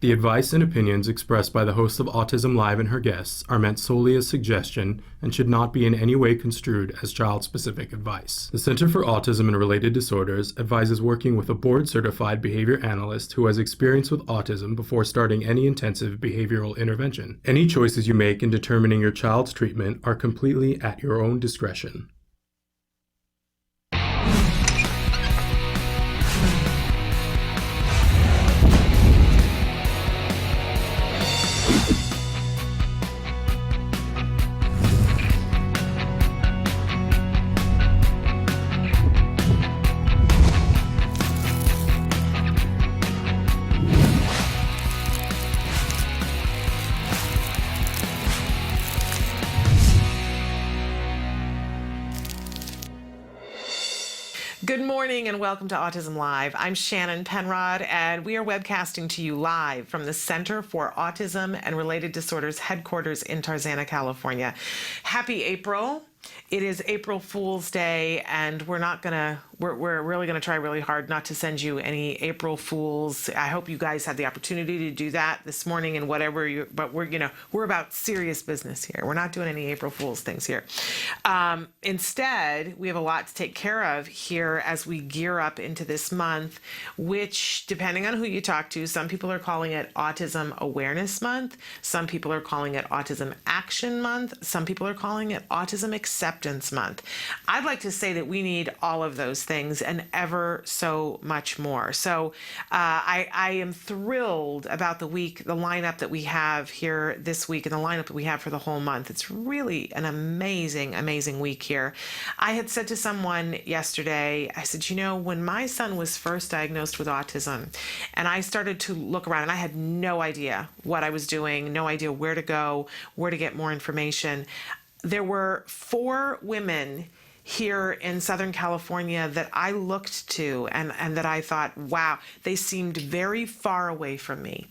The advice and opinions expressed by the host of Autism Live and her guests are meant solely as suggestion and should not be in any way construed as child-specific advice. The Center for Autism and Related Disorders advises working with a board-certified behavior analyst who has experience with autism before starting any intensive behavioral intervention. Any choices you make in determining your child's treatment are completely at your own discretion. Good morning and welcome to Autism Live. I'm Shannon Penrod and we are webcasting to you live from the Center for Autism and Related Disorders headquarters in Tarzana, California. Happy April. It is April Fool's Day and we're really gonna try really hard not to send you any April Fools. I hope you guys had the opportunity to do that this morning and whatever but we're about serious business here. We're not doing any April Fools things here. Instead, we have a lot to take care of here as we gear up into this month, which depending on who you talk to, some people are calling it Autism Awareness Month. Some people are calling it Autism Action Month. Some people are calling it Autism Acceptance Month. I'd like to say that we need all of those things and ever so much more. So I am thrilled about the lineup that we have here this week and the lineup that we have for the whole month. It's really an amazing, amazing week here. I had said to someone yesterday, I said, when my son was first diagnosed with autism and I started to look around and I had no idea what I was doing, no idea where to go, where to get more information. There were 4 women here in Southern California that I looked to and that I thought, wow, they seemed very far away from me.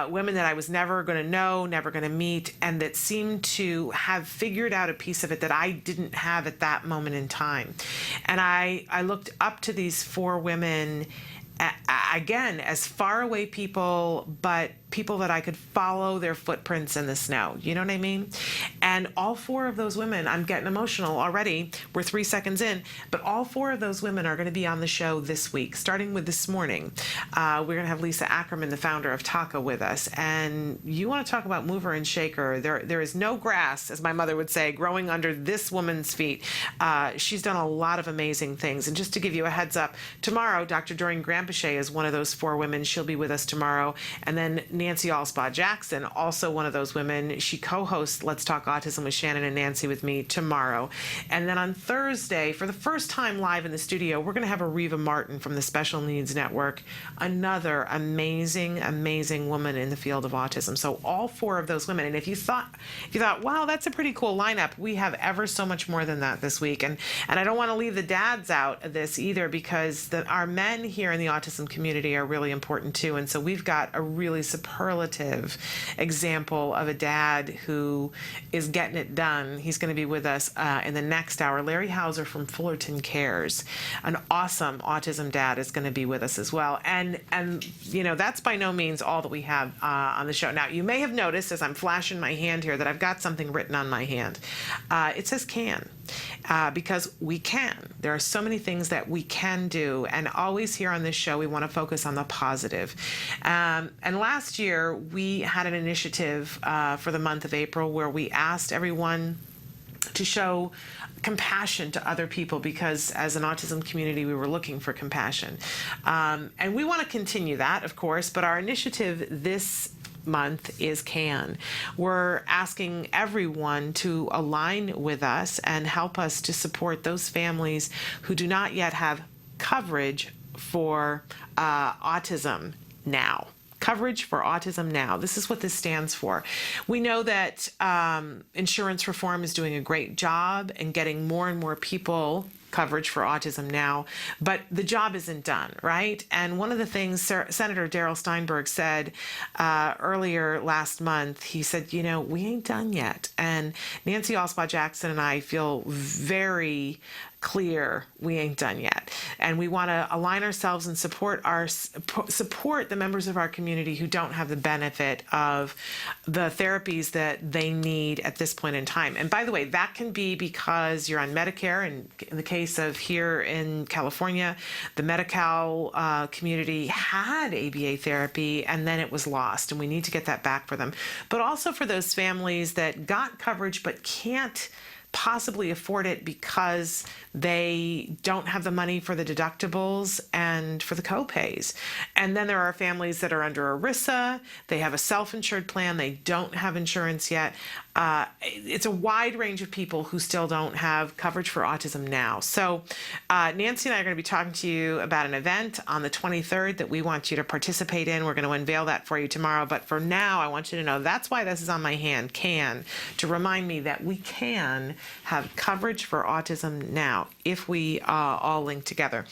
Women that I was never going to know, never going to meet, and that seemed to have figured out a piece of it that I didn't have at that moment in time. And I looked up to these 4 women, again, as far away people, but people that I could follow their footprints in the snow. You know what I mean? And all 4 of those women, I'm getting emotional already. We're 3 seconds in, but all 4 of those women are going to be on the show this week, starting with this morning. We're going to have Lisa Ackerman, the founder of TACA, with us. And you want to talk about mover and shaker. There is no grass, as my mother would say, growing under this woman's feet. She's done a lot of amazing things. And just to give you a heads up, tomorrow, Dr. Doreen Grampachet is one of those 4 women. She'll be with us tomorrow. And then Nancy Alspaugh-Jackson, also one of those women. She co-hosts Let's Talk Autism with Shannon and Nancy with me tomorrow. And then on Thursday, for the first time live in the studio, we're going to have Areva Martin from the Special Needs Network, another amazing, amazing woman in the field of autism. So all 4 of those women. And if you thought, wow, that's a pretty cool lineup, we have ever so much more than that this week. And I don't want to leave the dads out of this either, because our men here in the autism community are really important too. And so we've got a really superlative example of a dad who is getting it done. He's going to be with us in the next hour. Larry Hauser from Fullerton Cares, an awesome autism dad, is going to be with us as well. And that's by no means all that we have on the show. Now, you may have noticed as I'm flashing my hand here that I've got something written on my hand. It says can. Because we can. There are so many things that we can do, and always here on this show we want to focus on the positive. And last year we had an initiative for the month of April where we asked everyone to show compassion to other people, because as an autism community we were looking for compassion. And we want to continue that, of course, but our initiative this month is can. We're asking everyone to align with us and help us to support those families who do not yet have coverage for autism now. Coverage for Autism Now. This is what this stands for. We know that insurance reform is doing a great job in getting more and more people coverage for Autism Now, but the job isn't done, right? And one of the things Senator Darrell Steinberg said earlier last month, he said, we ain't done yet. And Nancy Alspaugh-Jackson and I feel very clear, we ain't done yet. And we want to align ourselves and support the members of our community who don't have the benefit of the therapies that they need at this point in time. And by the way, that can be because you're on Medicare. And in the case of here in California, the Medi-Cal community had ABA therapy and then it was lost, and we need to get that back for them. But also for those families that got coverage but can't possibly afford it because they don't have the money for the deductibles and for the co-pays. And then there are families that are under ERISA. They have a self-insured plan. They don't have insurance yet. It's a wide range of people who still don't have coverage for autism now. So Nancy and I are going to be talking to you about an event on the 23rd that we want you to participate in. We're going to unveil that for you tomorrow. But for now, I want you to know that's why this is on my hand, to remind me that we can have coverage for autism now if we all link together.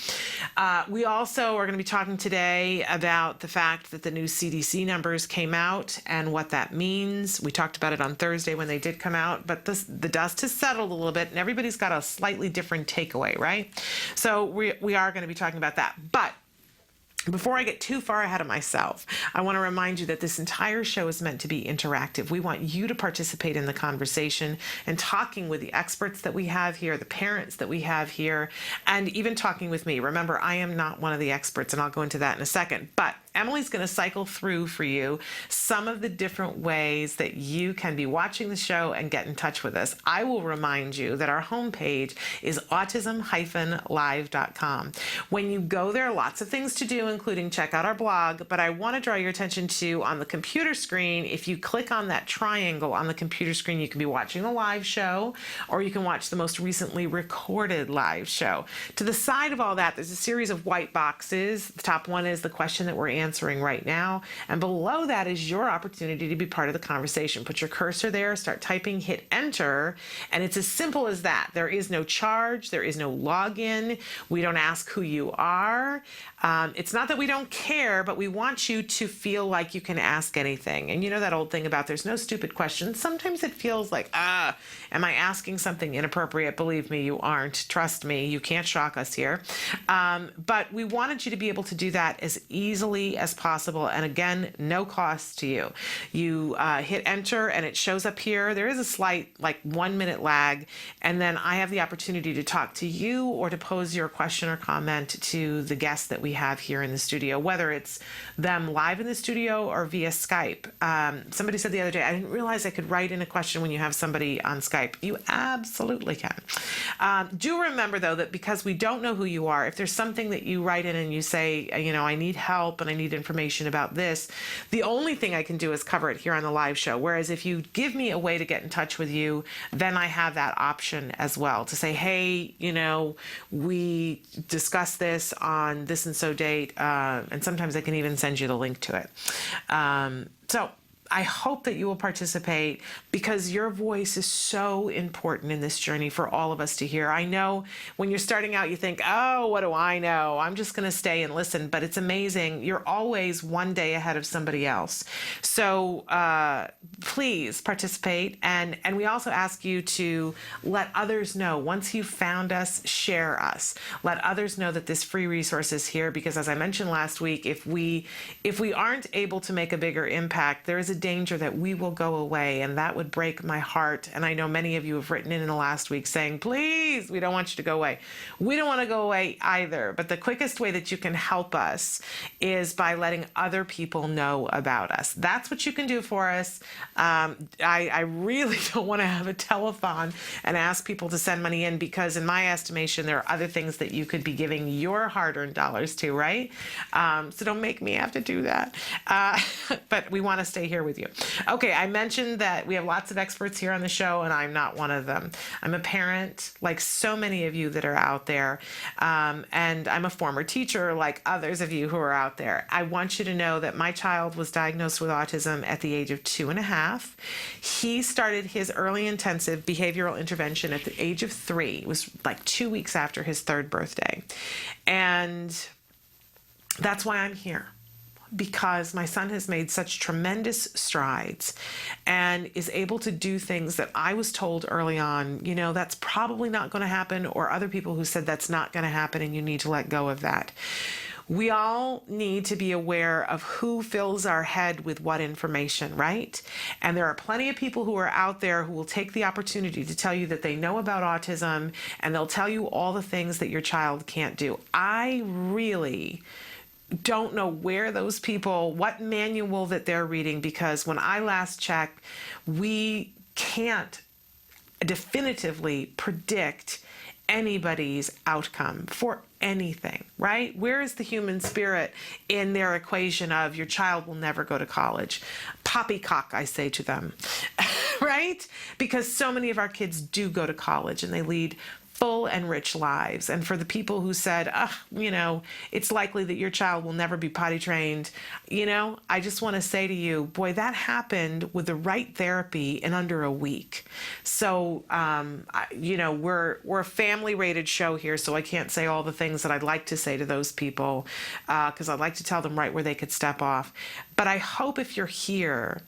We also are going to be talking today about the fact that the new CDC numbers came out and what that means. We talked about it on Thursday when they did come out, but the dust has settled a little bit and everybody's got a slightly different takeaway, right? So we are going to be talking about that. But before I get too far ahead of myself, I want to remind you that this entire show is meant to be interactive. We want you to participate in the conversation and talking with the experts that we have here, the parents that we have here, and even talking with me. Remember, I am not one of the experts, and I'll go into that in a second. But Emily's going to cycle through for you some of the different ways that you can be watching the show and get in touch with us. I will remind you that our homepage is autism-live.com. When you go there, lots of things to do, including check out our blog, but I want to draw your attention to on the computer screen. If you click on that triangle on the computer screen, you can be watching the live show, or you can watch the most recently recorded live show. To the side of all that, there's a series of white boxes. The top one is the question that we're answering right now, and below that is your opportunity to be part of the conversation. Put your cursor there, start typing, hit enter, and it's as simple as that. There is no charge, there is no login. We don't ask who you are. It's not that we don't care, but we want you to feel like you can ask anything. And you know that old thing about there's no stupid questions. Sometimes it feels like, am I asking something inappropriate? Believe me, you aren't. Trust me, you can't shock us here. But we wanted you to be able to do that as easily as possible. And again, no cost to you. You hit enter and it shows up here. There is a slight 1 minute lag. And then I have the opportunity to talk to you or to pose your question or comment to the guests that we have here in the studio, whether it's them live in the studio or via Skype. Somebody said the other day, I didn't realize I could write in a question when you have somebody on Skype. You absolutely can. Do remember, though, that because we don't know who you are, if there's something that you write in and you say, I need help and I need information about this, the only thing I can do is cover it here on the live show. Whereas if you give me a way to get in touch with you, then I have that option as well to say, hey, we discussed this on this and so date, and sometimes I can even send you the link to it. So I hope that you will participate because your voice is so important in this journey for all of us to hear. I know when you're starting out, you think, oh, what do I know? I'm just going to stay and listen. But it's amazing. You're always one day ahead of somebody else. So please participate. And we also ask you to let others know. Once you've found us, share us. Let others know that this free resource is here because, as I mentioned last week, if we aren't able to make a bigger impact, there is a danger that we will go away, and that would break my heart. And I know many of you have written in the last week saying, please, we don't want you to go away. We don't want to go away either. But the quickest way that you can help us is by letting other people know about us. That's what you can do for us. I really don't want to have a telethon and ask people to send money in because in my estimation, there are other things that you could be giving your hard-earned dollars to, right? So don't make me have to do that. But we want to stay here with you. Okay, I mentioned that we have lots of experts here on the show, and I'm not one of them. I'm a parent, like so many of you that are out there, and I'm a former teacher, like others of you who are out there. I want you to know that my child was diagnosed with autism at the age of 2.5. He started his early intensive behavioral intervention at the age of 3. It was like 2 weeks after his 3rd birthday. And that's why I'm here. because my son has made such tremendous strides and is able to do things that I was told early on, that's probably not going to happen, or other people who said that's not going to happen and you need to let go of that. We all need to be aware of who fills our head with what information, right? And there are plenty of people who are out there who will take the opportunity to tell you that they know about autism, and they'll tell you all the things that your child can't do. I really don't know where those people, what manual that they're reading, because when I last checked, we can't definitively predict anybody's outcome for anything, right? Where is the human spirit in their equation of your child will never go to college? Poppycock, I say to them, right? Because so many of our kids do go to college and they lead full and rich lives. And for the people who said, it's likely that your child will never be potty trained, I just want to say to you, boy, that happened with the right therapy in under a week. So, we're a family rated show here, so I can't say all the things that I'd like to say to those people, because I'd like to tell them right where they could step off. But I hope if you're here,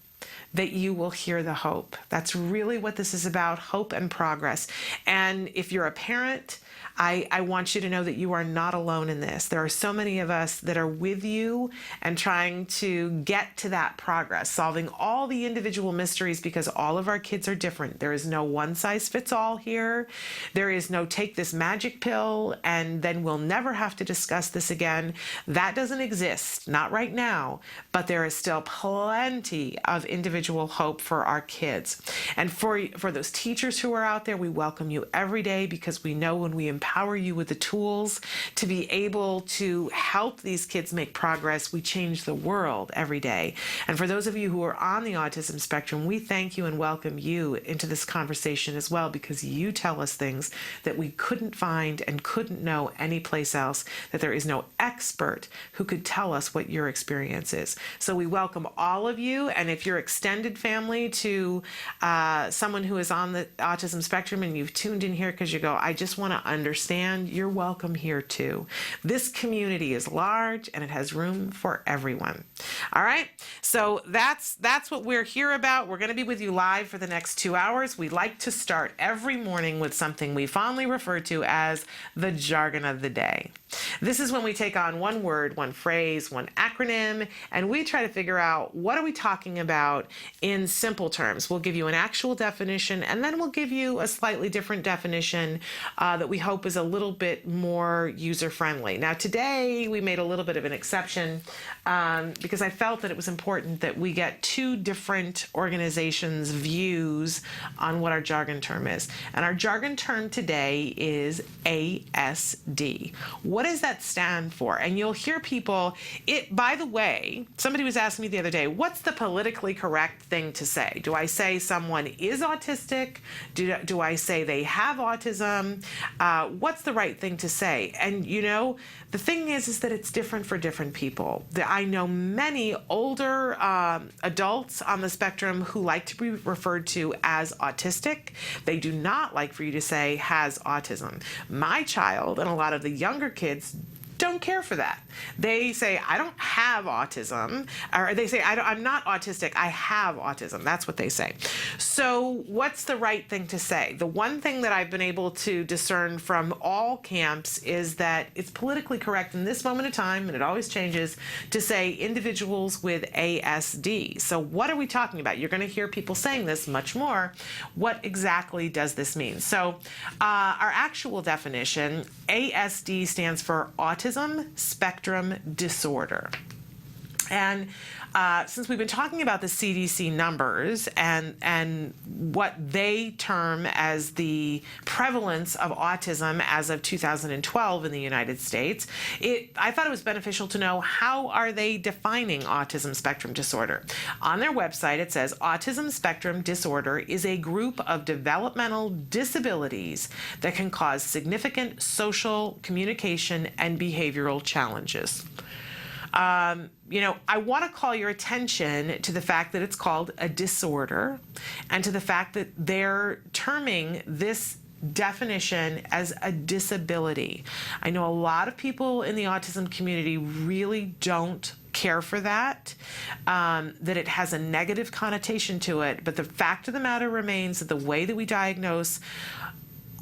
that you will hear the hope. That's really what this is about, hope and progress. And if you're a parent, I want you to know that you are not alone in this. There are so many of us that are with you and trying to get to that progress, solving all the individual mysteries, because all of our kids are different. There is no one size fits all here. There is no take this magic pill and then we'll never have to discuss this again. That doesn't exist, not right now, but there is still plenty of individual hope for our kids. And for those teachers who are out there, we welcome you every day, because we know when we empower you with the tools to be able to help these kids make progress, we change the world every day. And for those of you who are on the autism spectrum, we thank you and welcome you into this conversation as well, because you tell us things that we couldn't find and couldn't know anyplace else, that there is no expert who could tell us what your experience is. So we welcome all of you, and if you're extended family to someone who is on the autism spectrum and you've tuned in here because you go, I just want to understand, you're welcome here too. This community is large and it has room for everyone. All right, so that's what we're here about. We're going to be with you live for the next 2 hours. We like to start every morning with something we fondly refer to as the jargon of the day. This is when we take on one word, one phrase, one acronym, and we try to figure out what are we talking about in simple terms. We'll give you an actual definition, and then we'll give you a slightly different definition that we hope is a little bit more user-friendly. Now, today we made a little bit of an exception because I felt that it was important that we get two different organizations' views on what our jargon term is. And our jargon term today is ASD. What does that stand for? And you'll hear people, by the way, somebody was asking me the other day, what's the politically correct thing to say? Do I say someone is autistic? Do I say they have autism? What's the right thing to say? And the thing is that it's different for different people. I know many older adults on the spectrum who like to be referred to as autistic. They do not like for you to say has autism. My child and a lot of the younger kids don't care for that. They say, I don't have autism, or they say, I'm not autistic, I have autism. That's what they say. So what's the right thing to say? The one thing that I've been able to discern from all camps is that it's politically correct in this moment of time, and it always changes, to say individuals with ASD. So what are we talking about? You're going to hear people saying this much more. What exactly does this mean? So our actual definition, ASD stands for Autism Spectrum Disorder. And since we've been talking about the CDC numbers and what they term as the prevalence of autism as of 2012 in the United States, I thought it was beneficial to know how are they defining autism spectrum disorder. On their website, it says autism spectrum disorder is a group of developmental disabilities that can cause significant social, communication, and behavioral challenges. I want to call your attention to the fact that it's called a disorder, and to the fact that they're terming this definition as a disability. I know a lot of people in the autism community really don't care for that, that it has a negative connotation to it. But the fact of the matter remains that the way that we diagnose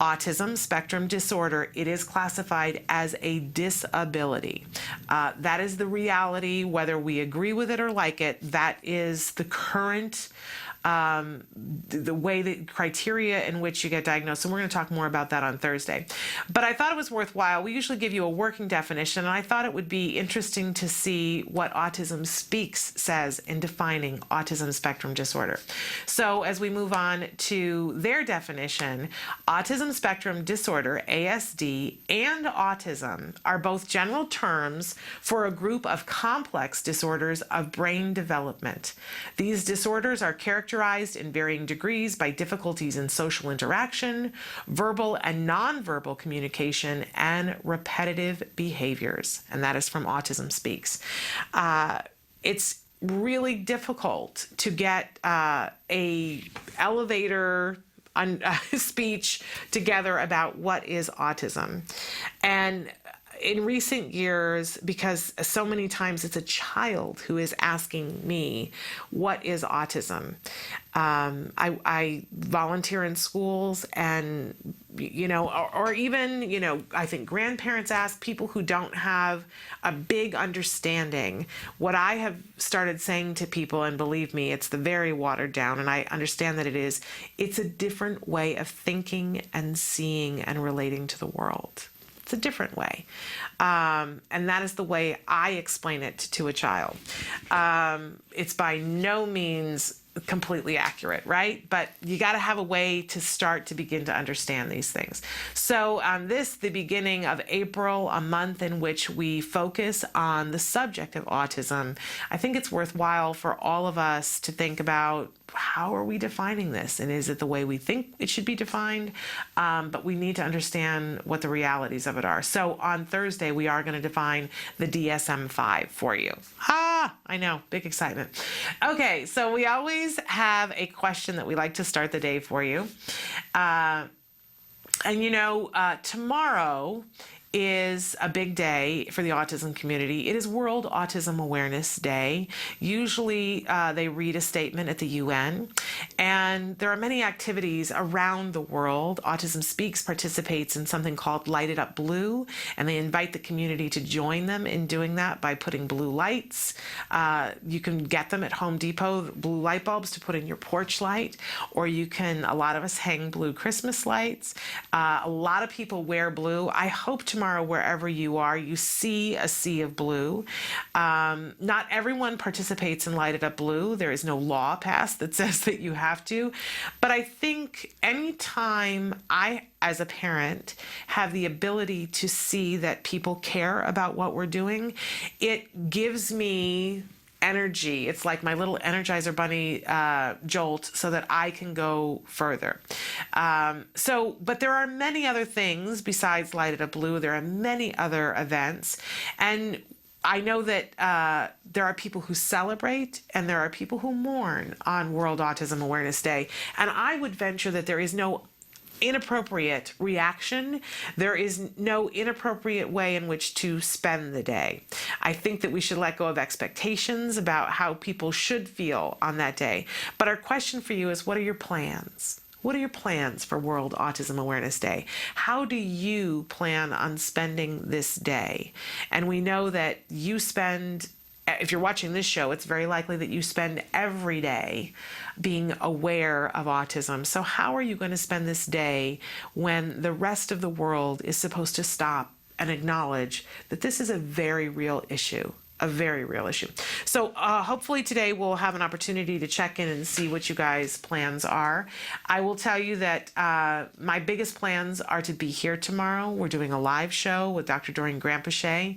autism spectrum disorder, it is classified as a disability. That is the reality, whether we agree with it or like it. That is the current the way, the criteria in which you get diagnosed. And we're going to talk more about that on Thursday. But I thought it was worthwhile. We usually give you a working definition, and I thought it would be interesting to see what Autism Speaks says in defining autism spectrum disorder. So as we move on to their definition, autism spectrum disorder, ASD, and autism are both general terms for a group of complex disorders of brain development. These disorders are characterized in varying degrees by difficulties in social interaction, verbal and nonverbal communication, and repetitive behaviors. And that is from Autism Speaks. It's really difficult to get a elevator speech together about what is autism. And in recent years, because so many times it's a child who is asking me, what is autism? I volunteer in schools, and, or even, I think grandparents ask, people who don't have a big understanding. What I have started saying to people, and believe me, it's the very watered down, and I understand that it's a different way of thinking and seeing and relating to the world. It's a different way. And that is the way I explain it to a child. It's by no means completely accurate, right? But you got to have a way to start to begin to understand these things. So on the beginning of April, a month in which we focus on the subject of autism, I think it's worthwhile for all of us to think about, how are we defining this? And is it the way we think it should be defined? But we need to understand what the realities of it are. So on Thursday, we are going to define the DSM-5 for you. I know, big excitement. Okay, so we always have a question that we like to start the day for you. Tomorrow is a big day for the autism community. It is World Autism Awareness Day. Usually they read a statement at the UN, and there are many activities around the world. Autism Speaks participates in something called Light It Up Blue, and they invite the community to join them in doing that by putting blue lights. You can get them at Home Depot, blue light bulbs to put in your porch light, or a lot of us hang blue Christmas lights. A lot of people wear blue. I hope tomorrow, wherever you are, you see a sea of blue. Not everyone participates in Light It Up Blue. There is no law passed that says that you have to. But I think anytime I, as a parent, have the ability to see that people care about what we're doing, it gives me energy. It's like my little Energizer Bunny jolt, so that I can go further. But there are many other things besides Light It Up Blue. There are many other events. And I know that there are people who celebrate and there are people who mourn on World Autism Awareness Day. And I would venture that there is no inappropriate reaction. There is no inappropriate way in which to spend the day. I think that we should let go of expectations about how people should feel on that day. But our question for you is, what are your plans? What are your plans for World Autism Awareness Day? How do you plan on spending this day? And we know that if you're watching this show, it's very likely that you spend every day being aware of autism. So how are you going to spend this day when the rest of the world is supposed to stop and acknowledge that this is a very real issue? A very real issue. So hopefully today we'll have an opportunity to check in and see what you guys' plans are. I will tell you that my biggest plans are to be here tomorrow. We're doing a live show with Dr. Doreen Grampachet.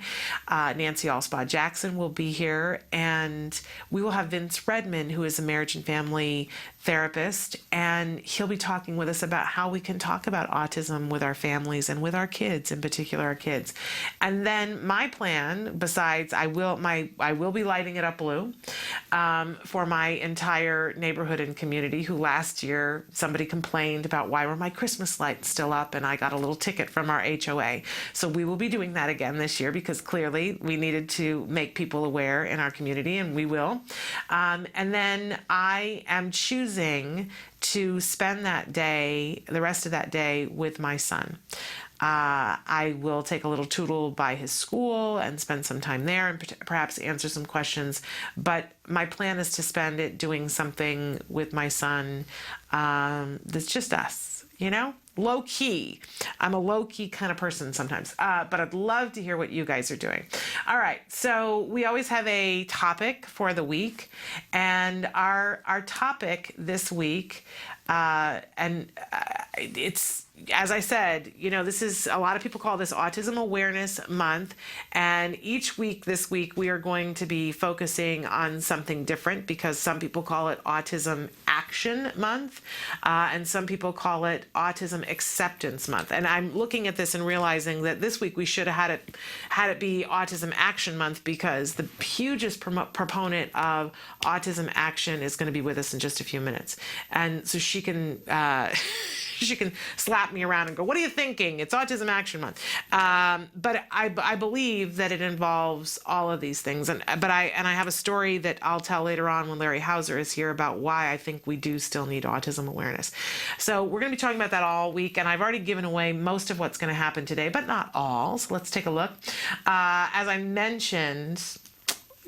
Nancy Alspaugh-Jackson will be here, and we will have Vince Redman, who is a marriage and family therapist, and he'll be talking with us about how we can talk about autism with our families and with our kids, in particular our kids. And then my plan, besides I will be lighting it up blue for my entire neighborhood and community, who last year somebody complained about why were my Christmas lights still up, and I got a little ticket from our HOA. So we will be doing that again this year, because clearly we needed to make people aware in our community, and we will. And then I am choosing to spend that day, the rest of that day, with my son. I will take a little tootle by his school and spend some time there and perhaps answer some questions. But my plan is to spend it doing something with my son that's just us, low key. I'm a low key kind of person sometimes, but I'd love to hear what you guys are doing. All right, so we always have a topic for the week, and our topic this week, it's, as I said, this is, a lot of people call this Autism Awareness Month, and each week this week we are going to be focusing on something different, because some people call it Autism Action Month, and some people call it Autism Acceptance Month. And I'm looking at this and realizing that this week we should have had it be Autism Action Month, because the hugest proponent of Autism Action is going to be with us in just a few minutes, and so she can she can slap me around and go, "What are you thinking? It's Autism Action Month." But I believe that it involves all of these things, and I have a story that I'll tell later on when Larry Hauser is here about why I think we do still need autism awareness. So we're going to be talking about that all week, and I've already given away most of what's going to happen today, but not all. So let's take a look. As I mentioned,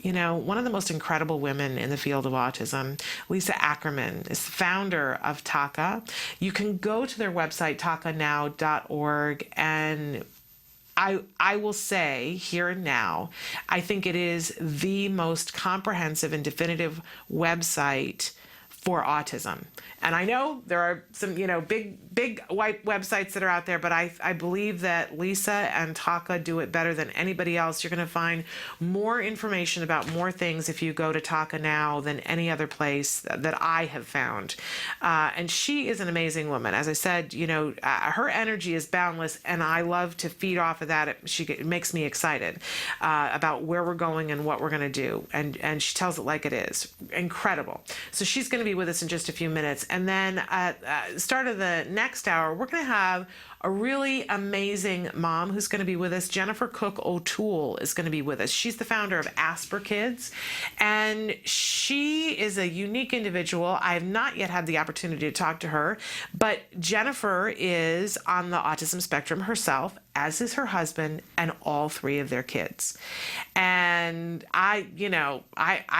one of the most incredible women in the field of autism, Lisa Ackerman, is the founder of TACA. You can go to their website, tacanow.org, and I will say here and now, I think it is the most comprehensive and definitive website for autism. And I know there are some, big white websites that are out there, but I believe that Lisa and TACA do it better than anybody else. You're going to find more information about more things if you go to TACA Now than any other place that I have found. And she is an amazing woman. As I said, her energy is boundless, and I love to feed off of that. It makes me excited about where we're going and what we're going to do. And she tells it like it is. Incredible. So she's going to be with us in just a few minutes. And then at the start of the next hour, we're going to have a really amazing mom who's going to be with us. Jennifer Cook O'Toole is going to be with us. She's the founder of Aspergers, and she is a unique individual. I have not yet had the opportunity to talk to her, but Jennifer is on the autism spectrum herself, as is her husband and all three of their kids. And I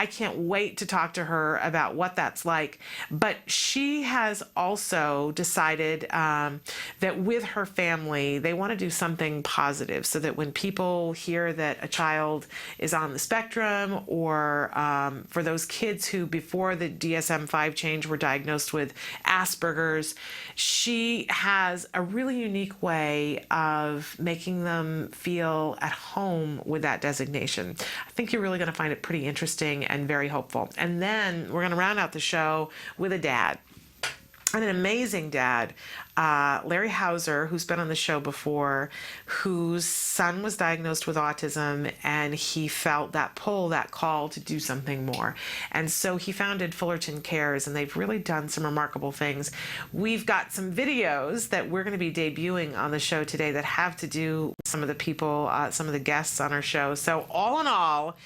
can't wait to talk to her about what that's like. But she has also decided that with her family, they want to do something positive, so that when people hear that a child is on the spectrum, or for those kids who before the DSM-5 change were diagnosed with Aspergers, she has a really unique way of making them feel at home with that designation. I think you're really going to find it pretty interesting and very hopeful. And then we're going to round out the show with a dad. And an amazing dad, Larry Hauser, who's been on the show before, whose son was diagnosed with autism, and he felt that pull, that call to do something more. And so he founded Fullerton Cares, and they've really done some remarkable things. We've got some videos that we're going to be debuting on the show today that have to do with some of the people, some of the guests on our show. So all in all,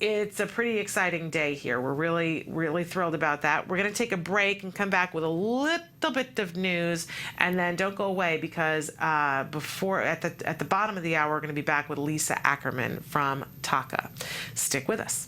it's a pretty exciting day here. We're really, really thrilled about that. We're going to take a break and come back with a little bit of news, and then don't go away, because at the bottom of the hour, we're going to be back with Lisa Ackerman from TACA. Stick with us.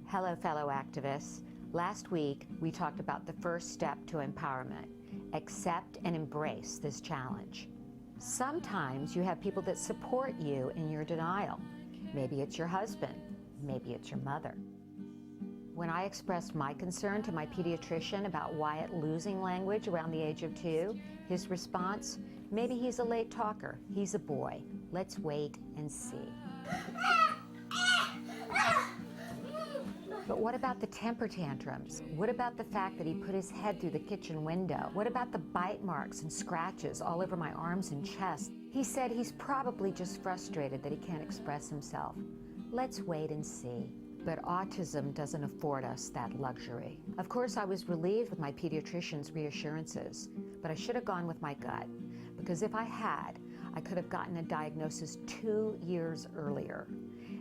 Hello, fellow activists. Last week, we talked about the first step to empowerment. Accept and embrace this challenge. Sometimes you have people that support you in your denial. Maybe it's your husband, maybe it's your mother. When I expressed my concern to my pediatrician about Wyatt losing language around the age of 2, his response, Maybe he's a late talker. He's a boy. Let's wait and see. But what about the temper tantrums? What about the fact that he put his head through the kitchen window? What about the bite marks and scratches all over my arms and chest? He said he's probably just frustrated that he can't express himself. Let's wait and see. But autism doesn't afford us that luxury. Of course, I was relieved with my pediatrician's reassurances, but I should have gone with my gut, because if I had, I could have gotten a diagnosis 2 years earlier,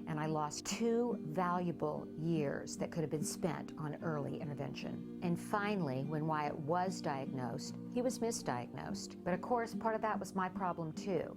and I lost 2 valuable years that could have been spent on early intervention. And finally, when Wyatt was diagnosed, he was misdiagnosed. But of course, part of that was my problem too.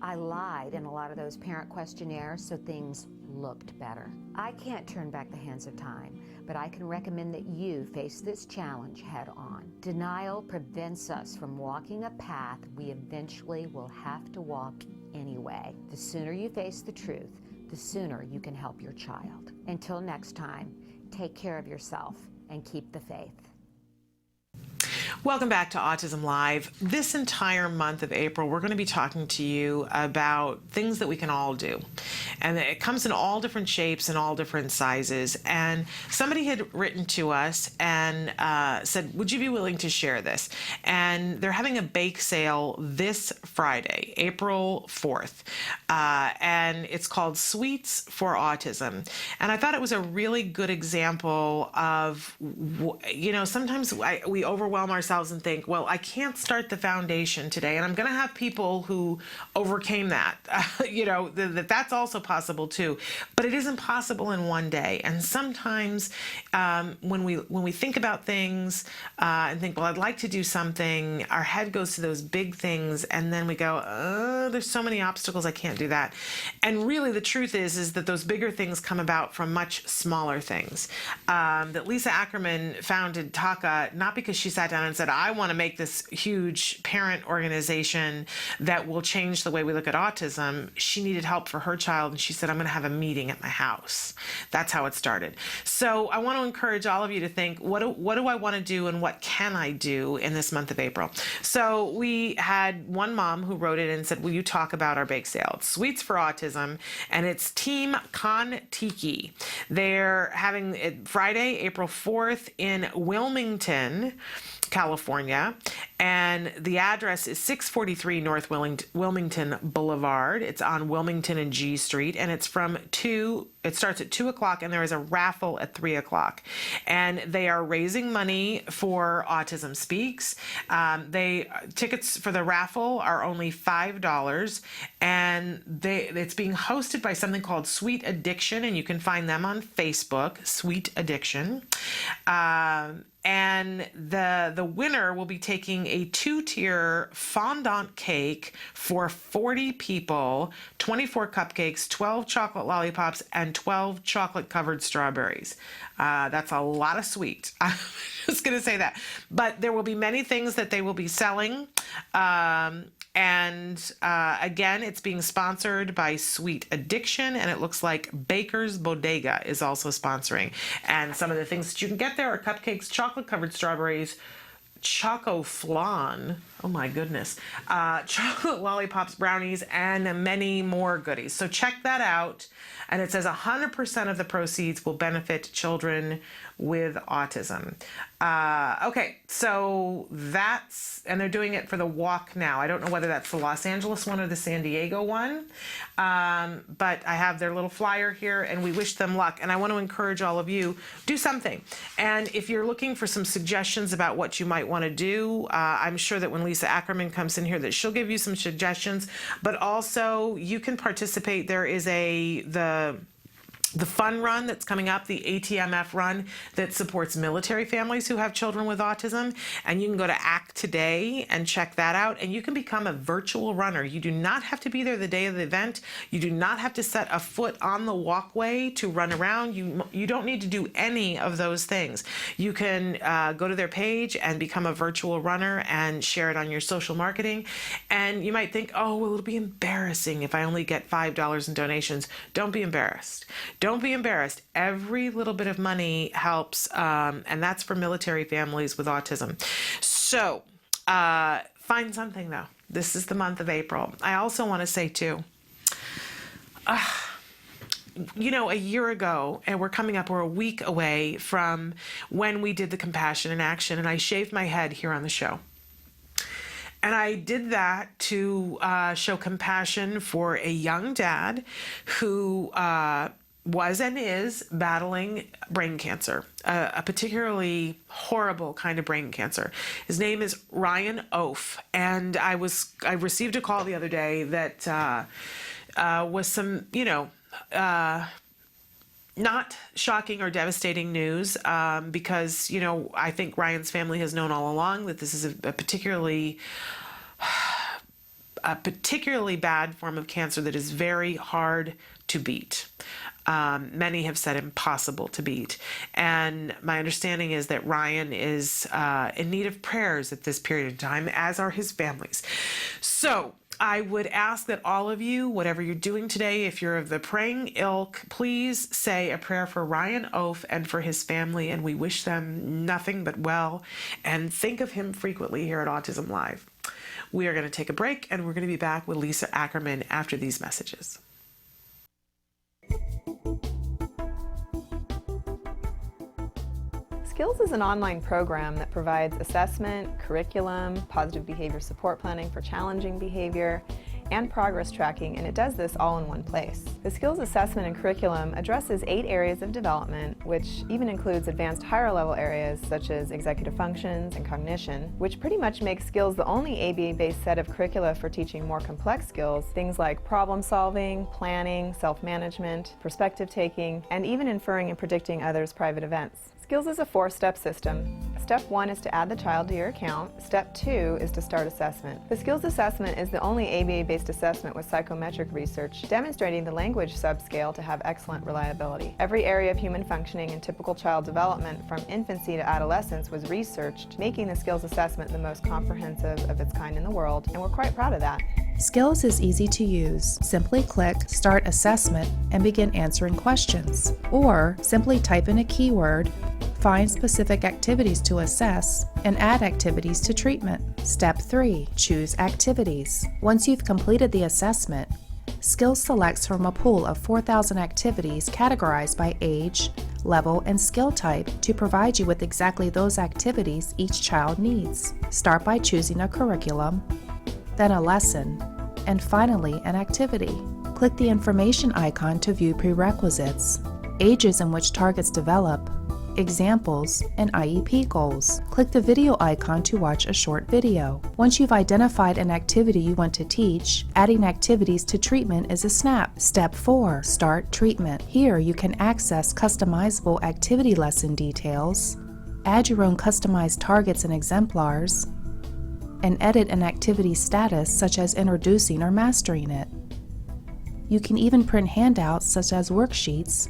I lied in a lot of those parent questionnaires so things looked better. I can't turn back the hands of time, but I can recommend that you face this challenge head on. Denial prevents us from walking a path we eventually will have to walk anyway. The sooner you face the truth, the sooner you can help your child. Until next time, take care of yourself and keep the faith. Welcome back to Autism Live. This entire month of April, we're going to be talking to you about things that we can all do. And it comes in all different shapes and all different sizes. And somebody had written to us and said, would you be willing to share this? And they're having a bake sale this Friday, April 4th. And it's called Sweets for Autism. And I thought it was a really good example of, sometimes we overwhelm ourselves and think, well, I can't start the foundation today, and I'm going to have people who overcame that. That's also possible too, but it isn't possible in one day. And sometimes when we think about things and think, well, I'd like to do something, our head goes to those big things, and then we go, there's so many obstacles, I can't do that. And really, the truth is that those bigger things come about from much smaller things. That Lisa Ackerman founded TACA not because she sat down and said, I want to make this huge parent organization that will change the way we look at autism. She needed help for her child, and she said, I'm going to have a meeting at my house. That's how it started. So I want to encourage all of you to think, what do I want to do, and what can I do in this month of April? So we had one mom who wrote it and said, will you talk about our bake sale? It's Sweets for Autism, and it's Team Kon-Tiki. They're having it Friday, April 4th in Wilmington, California, and the address is 643 North Wilmington Boulevard. It's on Wilmington and G Street, and it starts at 2 o'clock, and there is a raffle at 3 o'clock. And they are raising money for Autism Speaks. Tickets for the raffle are only $5, and it's being hosted by something called Sweet Addiction, and you can find them on Facebook, Sweet Addiction. And the winner will be taking a 2-tier fondant cake for 40 people, 24 cupcakes, 12 chocolate lollipops, and 12 chocolate-covered strawberries. That's a lot of sweet. I'm just going to say that. But there will be many things that they will be selling. Again, it's being sponsored by Sweet Addiction, and it looks like Baker's Bodega is also sponsoring. And some of the things that you can get there are cupcakes, chocolate-covered strawberries, Choco Flan, oh my goodness, chocolate lollipops, brownies, and many more goodies. So check that out. And it says 100% of the proceeds will benefit children with autism. Okay, so and they're doing it for the Walk Now. I don't know whether that's the Los Angeles one or the San Diego one, but I have their little flyer here, and we wish them luck. And I want to encourage all of you, do something. And if you're looking for some suggestions about what you might want to do, I'm sure that when Lisa Ackerman comes in here that she'll give you some suggestions, but also you can participate. There is the fun run that's coming up, the ATMF run that supports military families who have children with autism. And you can go to ACT Today and check that out. And you can become a virtual runner. You do not have to be there the day of the event. You do not have to set a foot on the walkway to run around. You don't need to do any of those things. You can go to their page and become a virtual runner and share it on your social marketing. And you might think, oh, well, it'll be embarrassing if I only get $5 in donations. Don't be embarrassed. Don't be embarrassed. Every little bit of money helps, and that's for military families with autism. So find something, though. This is the month of April. I also want to say too, a year ago, and we're a week away from when we did the Compassion in Action, and I shaved my head here on the show. And I did that to show compassion for a young dad who was and is battling brain cancer, a particularly horrible kind of brain cancer. His name is Ryan Oaf, and I received a call the other day that was some, not shocking or devastating news, because, I think Ryan's family has known all along that this is a particularly bad form of cancer that is very hard to beat. Many have said impossible to beat. And my understanding is that Ryan is in need of prayers at this period of time, as are his families. So I would ask that all of you, whatever you're doing today, if you're of the praying ilk, please say a prayer for Ryan Oaf and for his family, and we wish them nothing but well, and think of him frequently here at Autism Live. We are going to take a break, and we're going to be back with Lisa Ackerman after these messages. Skills is an online program that provides assessment, curriculum, positive behavior support planning for challenging behavior, and progress tracking, and it does this all in one place. The Skills Assessment and Curriculum addresses 8 areas of development, which even includes advanced higher level areas such as executive functions and cognition, which pretty much makes Skills the only ABA-based set of curricula for teaching more complex skills, things like problem solving, planning, self-management, perspective taking, and even inferring and predicting others' private events. Skills is a 4-step system. Step 1 is to add the child to your account. Step 2 is to start assessment. The Skills Assessment is the only ABA-based assessment with psychometric research demonstrating the language subscale to have excellent reliability. Every area of human functioning and typical child development from infancy to adolescence was researched, making the Skills Assessment the most comprehensive of its kind in the world, and we're quite proud of that. Skills is easy to use. Simply click Start Assessment and begin answering questions. Or simply type in a keyword, find specific activities to assess, and add activities to treatment. Step 3. Choose activities. Once you've completed the assessment, Skills selects from a pool of 4,000 activities categorized by age, level, and skill type to provide you with exactly those activities each child needs. Start by choosing a curriculum, then a lesson, and finally an activity. Click the information icon to view prerequisites, ages in which targets develop, examples, and IEP goals. Click the video icon to watch a short video. Once you've identified an activity you want to teach, adding activities to treatment is a snap. Step 4. Start treatment. Here you can access customizable activity lesson details, add your own customized targets and exemplars, and edit an activity status such as introducing or mastering it. You can even print handouts such as worksheets,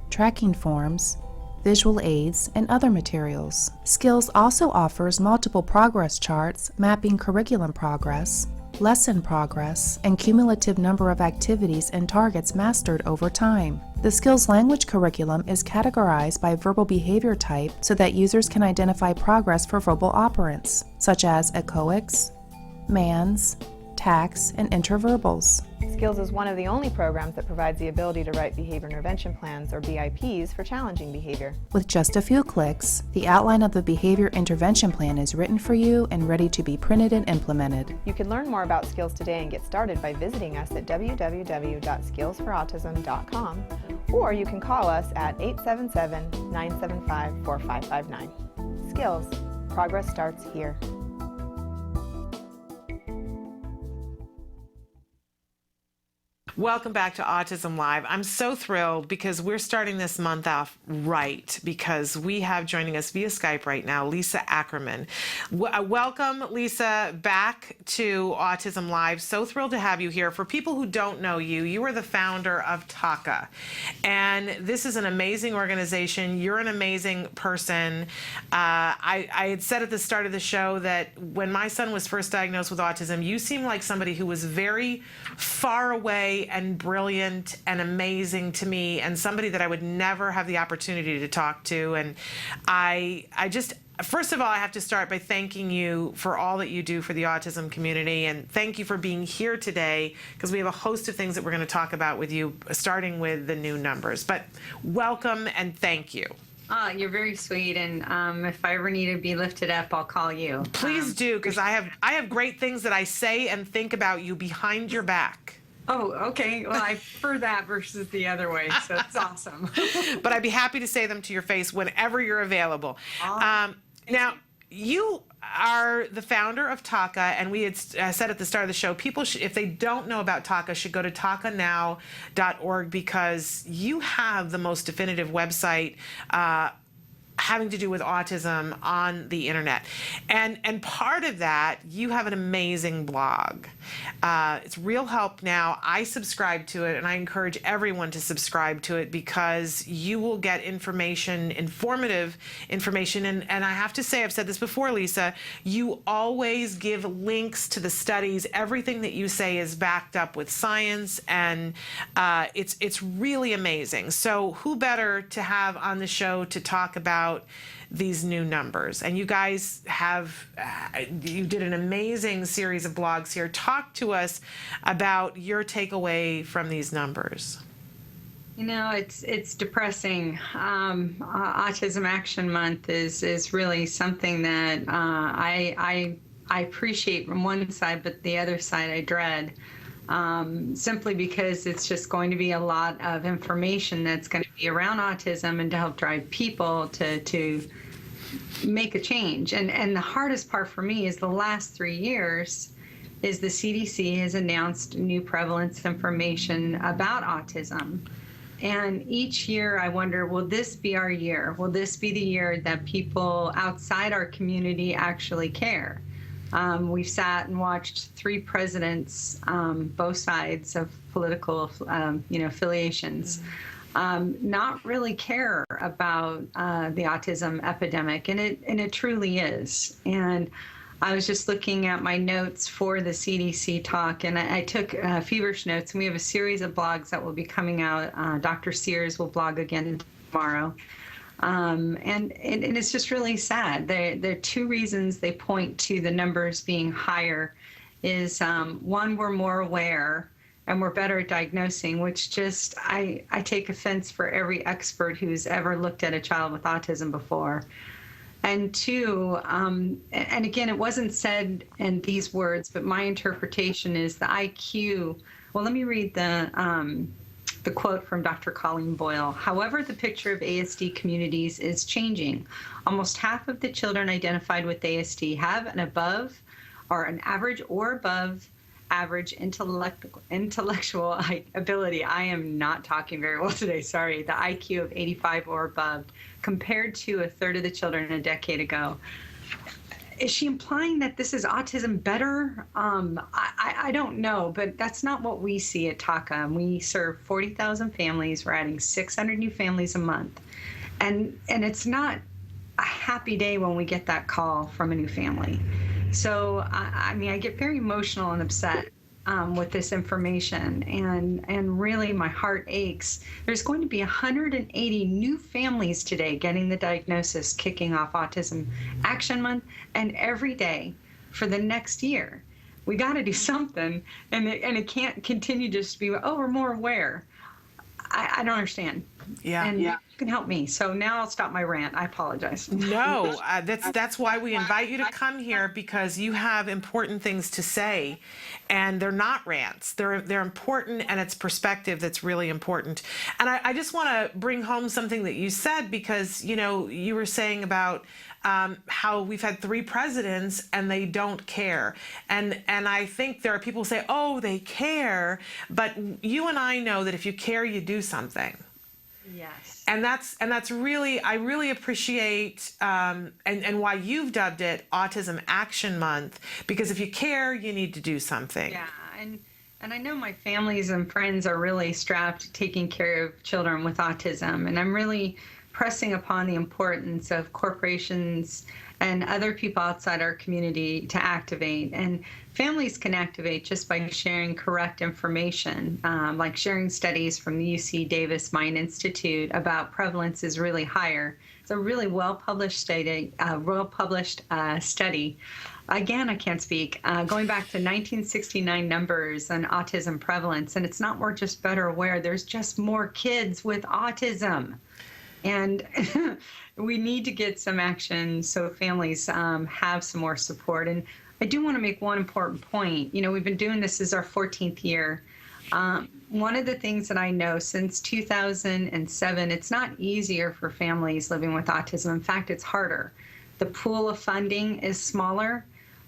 tracking forms, visual aids, and other materials. Skills also offers multiple progress charts mapping curriculum progress, lesson progress, and cumulative number of activities and targets mastered over time. The Skills language curriculum is categorized by verbal behavior type so that users can identify progress for verbal operants, such as echoics, mans, tacs, and interverbals. Skills is one of the only programs that provides the ability to write behavior intervention plans, or BIPs, for challenging behavior. With just a few clicks, the outline of the behavior intervention plan is written for you and ready to be printed and implemented. You can learn more about Skills today and get started by visiting us at www.skillsforautism.com, or you can call us at 877-975-4559. Skills. Progress starts here. Welcome back to Autism Live. I'm so thrilled because we're starting this month off right, because we have joining us via Skype right now, Lisa Ackerman. Welcome, Lisa, back to Autism Live. So thrilled to have you here. For people who don't know you, you are the founder of TACA, and this is an amazing organization. You're an amazing person. I had said at the start of the show that when my son was first diagnosed with autism, you seemed like somebody who was very far away and brilliant and amazing to me, and somebody that I would never have the opportunity to talk to. And I just first of all, I have to start by thanking you for all that you do for the autism community, and thank you for being here today, because we have a host of things that we're going to talk about with you, starting with the new numbers. But welcome and thank you. You're very sweet, and if I ever need to be lifted up, I'll call you. Please do, because I have great things that I say and think about you behind your back. Oh, okay. Well, I prefer that versus the other way, so it's awesome. But I'd be happy to say them to your face whenever you're available. Now, you are the founder of TACA, and we had said at the start of the show, people, if they don't know about TACA, should go to tacanow.org, because you have the most definitive website having to do with autism on the internet. And part of that, you have an amazing blog. It's Real Help Now. I subscribe to it, and I encourage everyone to subscribe to it, because you will get information, informative information. And I have to say, I've said this before, Lisa, you always give links to the studies. Everything that you say is backed up with science, and it's really amazing. So who better to have on the show to talk about these new numbers? And you guys you did an amazing series of blogs here. Talk to us about your takeaway from these numbers. You know, it's depressing. Autism Action Month is really something that I appreciate from one side, but the other side I dread. Simply because it's just going to be a lot of information that's going to be around autism and to help drive people to make a change. And the hardest part for me is the last 3 years is the CDC has announced new prevalence information about autism. And each year I wonder, will this be our year? Will this be the year that people outside our community actually care? We've sat and watched 3 presidents, both sides of political, affiliations, not really care about the autism epidemic, and it truly is. And I was just looking at my notes for the CDC talk, and I took feverish notes. And we have a series of blogs that will be coming out. Dr. Sears will blog again tomorrow. And it's just really sad. There are 2 reasons they point to the numbers being higher. Is one, we're more aware and we're better at diagnosing, which just I take offense for every expert who's ever looked at a child with autism before. And 2, and again, it wasn't said in these words, but my interpretation is the IQ. Well, let me read the quote from Dr. Colleen Boyle. However, the picture of ASD communities is changing. Almost half of the children identified with ASD have an above or an average or above average intellectual ability. I am not talking very well today, sorry. The IQ of 85 or above, compared to a third of the children a decade ago. Is she implying that this is autism better? I don't know, but that's not what we see at TACA. We serve 40,000 families. We're adding 600 new families a month. And it's not a happy day when we get that call from a new family. So, I mean, I get very emotional and upset with this information, and really my heart aches. There's going to be 180 new families today getting the diagnosis, kicking off Autism Action Month, and every day for the next year. We got to do something, and it can't continue just to be, oh, we're more aware. I don't understand. Yeah. And you can help me. So now I'll stop my rant. I apologize. No, that's why we invite you to come here, because you have important things to say, and they're not rants. They're important, and it's perspective that's really important. And I just want to bring home something that you said, because you were saying about how we've had 3 presidents and they don't care. And I think there are people who say, oh, they care, but you and I know that if you care, you do something. Yes. And that's really, I really appreciate and why you've dubbed it Autism Action Month, because if you care, you need to do something. Yeah, and I know my families and friends are really strapped taking care of children with autism, and I'm really pressing upon the importance of corporations and other people outside our community to activate. And families can activate just by sharing correct information, like sharing studies from the UC Davis Mind Institute about prevalence is really higher. It's a really well-published study, Again, I can't speak. Going back to 1969 numbers on autism prevalence, and it's not we're just better aware, there's just more kids with autism. And we need to get some action so families have some more support. And I do want to make one important point. You know, we've been doing this as our 14th year. One of the things that I know since 2007, it's not easier for families living with autism. In fact, it's harder. The pool of funding is smaller,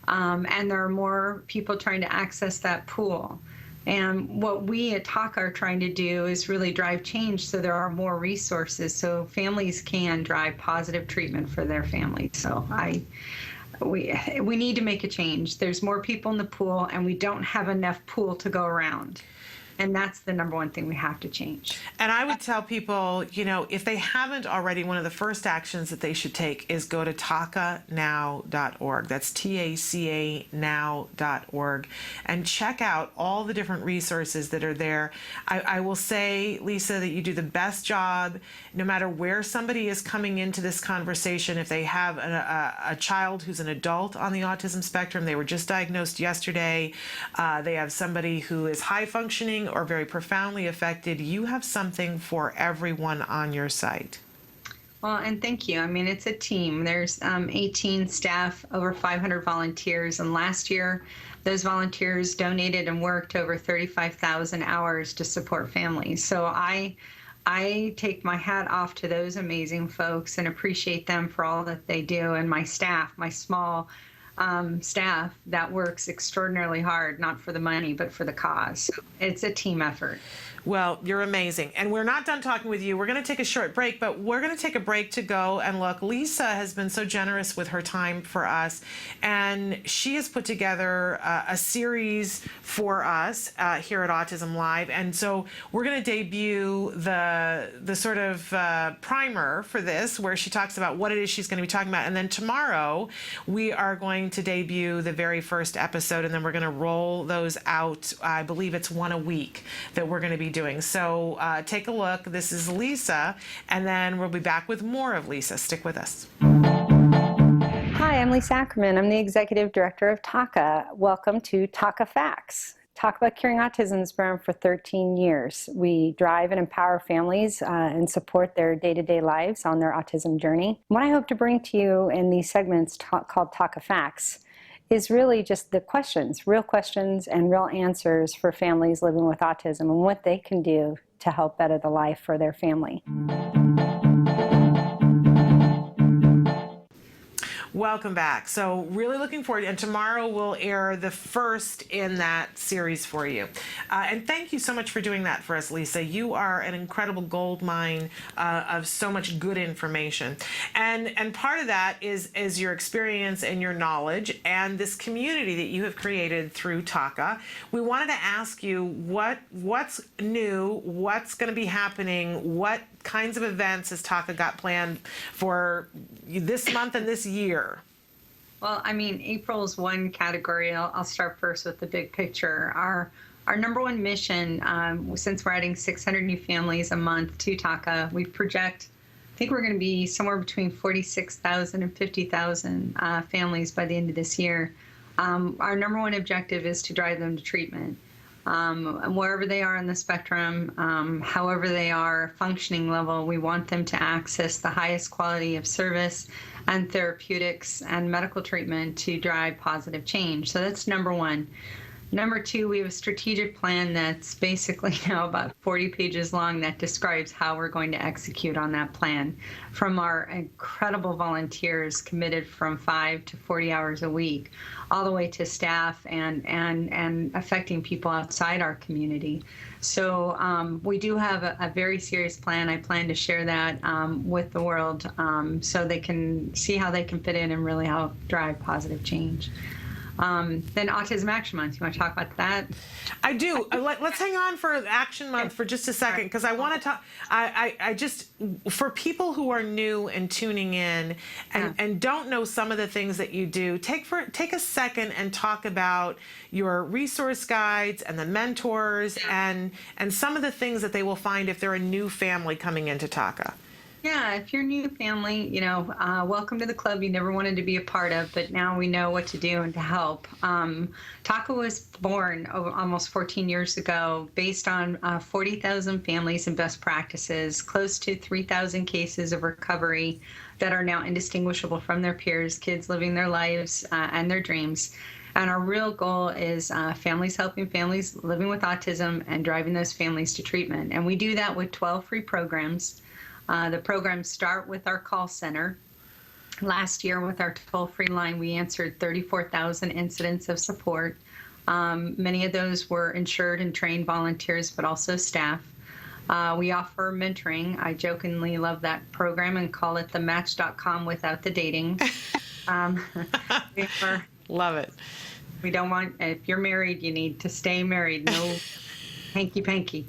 and there are more people trying to access that pool. And what we at TACA are trying to do is really drive change so there are more resources so families can drive positive treatment for their families. So we need to make a change. There's more people in the pool, and we don't have enough pool to go around. And that's the number one thing we have to change. And I would tell people, you know, if they haven't already, one of the first actions that they should take is go to TACAnow.org. That's TACA now.org, and check out all the different resources that are there. I will say, Lisa, that you do the best job, no matter where somebody is coming into this conversation. If they have a child who's an adult on the autism spectrum, they were just diagnosed yesterday, they have somebody who is high functioning or very profoundly affected, you have something for everyone on your site. Well, and thank you. I mean, it's a team. There's 18 staff, over 500 volunteers, and last year those volunteers donated and worked over 35,000 hours to support families. So I take my hat off to those amazing folks and appreciate them for all that they do, and my staff, my small staff that works extraordinarily hard, not for the money, but for the cause. So it's a team effort. Well, you're amazing. And we're not done talking with you. We're going to take a short break, but we're going to take a break to go and look. Lisa has been so generous with her time for us, and she has put together a series for us here at Autism Live. And so we're going to debut the sort of primer for this, where she talks about what it is she's going to be talking about. And then tomorrow we are going to debut the very first episode, and then we're going to roll those out. I believe it's one a week that we're going to be doing. So take a look. This is Lisa, and then we'll be back with more of Lisa. Stick with us. Hi, I'm Lisa Ackerman. I'm the Executive Director of TACA. Welcome to TACA Facts. Talk about curing autism has been around for 13 years. We drive and empower families and support their day-to-day lives on their autism journey. What I hope to bring to you in these segments called TACA Facts is really just the questions, real questions and real answers for families living with autism and what they can do to help better the life for their family. Welcome back. So really looking forward, and tomorrow we'll air the first in that series for you. And thank you so much for doing that for us, Lisa. You are an incredible gold mine of so much good information. And part of that is your experience and your knowledge and this community that you have created through TACA. We wanted to ask you what's new, what's going to be happening, what kinds of events has TACA got planned for this month and this year? Well, I mean, April is one category. I'll start first with the big picture. Our number one mission, since we're adding 600 new families a month to TACA, we project, I think we're going to be somewhere between 46,000 and 50,000 families by the end of this year. Our number one objective is to drive them to treatment. Wherever they are on the spectrum, however they are functioning level, we want them to access the highest quality of service and therapeutics and medical treatment to drive positive change. So that's number one. Number two, we have a strategic plan that's basically now about 40 pages long that describes how we're going to execute on that plan, from our incredible volunteers committed from 5 to 40 hours a week, all the way to staff and affecting people outside our community. So we do have a very serious plan. I plan to share that with the world so they can see how they can fit in and really help drive positive change. Then Autism Action Month. You want to talk about that? I do. Let's hang on for Action Month for just a second, because I want to talk. I just, for people who are new and tuning in and don't know some of the things that you do, take a second and talk about your resource guides and the mentors and some of the things that they will find if they're a new family coming into TACA. Yeah, if you're a new family, welcome to the club you never wanted to be a part of, but now we know what to do and to help. TACA was born almost 14 years ago based on 40,000 families and best practices, close to 3,000 cases of recovery that are now indistinguishable from their peers, kids living their lives and their dreams. And our real goal is families helping families living with autism and driving those families to treatment. And we do that with 12 free programs. The programs start with our call center. Last year, with our toll-free line, we answered 34,000 incidents of support. Many of those were insured and trained volunteers, but also staff. We offer mentoring. I jokingly love that program and call it the Match.com without the dating. Love it. We don't want, if you're married, you need to stay married. No hanky-panky.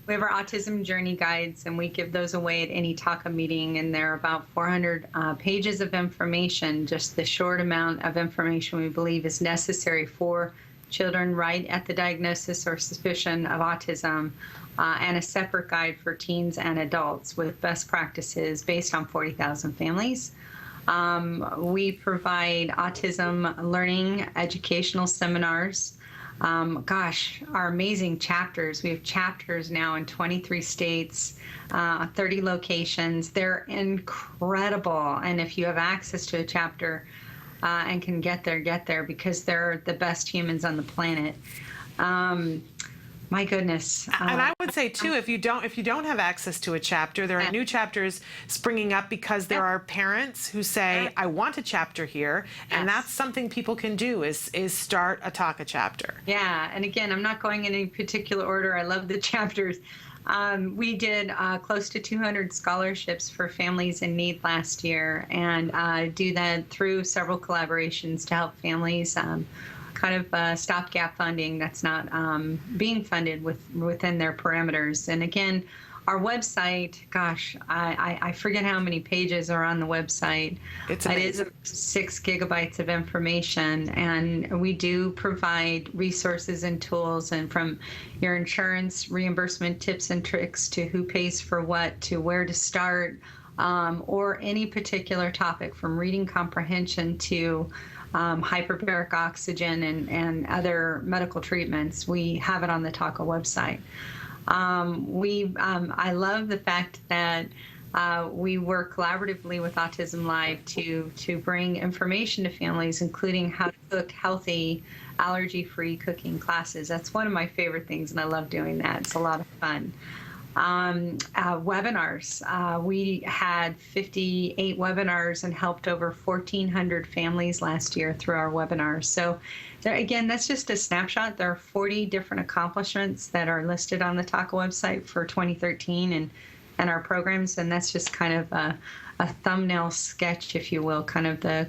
We have our autism journey guides, and we give those away at any TACA meeting, and they're about 400 pages of information, just the short amount of information we believe is necessary for children right at the diagnosis or suspicion of autism, and a separate guide for teens and adults with best practices based on 40,000 families. We provide autism learning educational seminars. Our amazing chapters. We have chapters now in 23 states, 30 locations. They're incredible. And if you have access to a chapter and can get there because they're the best humans on the planet. My goodness. And I would say too, if you don't have access to a chapter, there are new chapters springing up because there are parents who say, I want a chapter here. And that's something people can do is start a TACA chapter. Yeah. And again, I'm not going in any particular order. I love the chapters. We did close to 200 scholarships for families in need last year, and do that through several collaborations to help families kind of stopgap funding that's not being funded within their parameters. And again, our website, I forget how many pages are on the website. It's amazing. It is 6 gigabytes of information, and we do provide resources and tools, and from your insurance reimbursement tips and tricks to who pays for what to where to start, or any particular topic from reading comprehension to hyperbaric oxygen and other medical treatments. We have it on the TACA website. I love the fact that we work collaboratively with Autism Live to bring information to families, including how to cook healthy, allergy-free cooking classes. That's one of my favorite things, and I love doing that. It's a lot of fun. Webinars. We had 58 webinars and helped over 1,400 families last year through our webinars. So again, that's just a snapshot. There are 40 different accomplishments that are listed on the TACA website for 2013 and our programs, and that's just kind of a thumbnail sketch, if you will, kind of the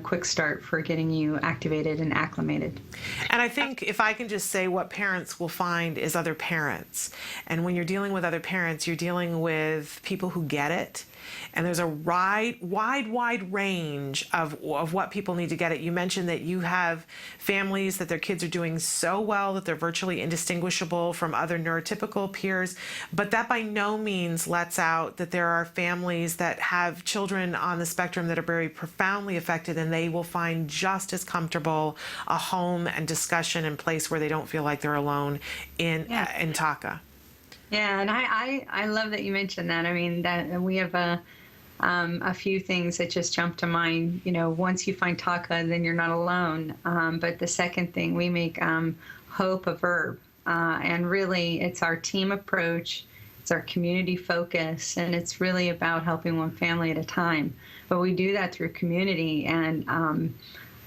quick start for getting you activated and acclimated. And I think if I can just say, what parents will find is other parents. And when you're dealing with other parents, you're dealing with people who get it. And there's a wide range of what people need to get it. You mentioned that you have families that their kids are doing so well that they're virtually indistinguishable from other neurotypical peers, but that by no means lets out that there are families that have children on the spectrum that are very profoundly affected, and they will find just as comfortable a home and discussion and place where they don't feel like they're alone in TACA. Yeah, and I love that you mentioned that. I mean, that we have a few things that just jump to mind. Once you find TACA, then you're not alone. But the second thing, we make hope a verb. And really, it's our team approach. It's our community focus. And it's really about helping one family at a time. But we do that through community. And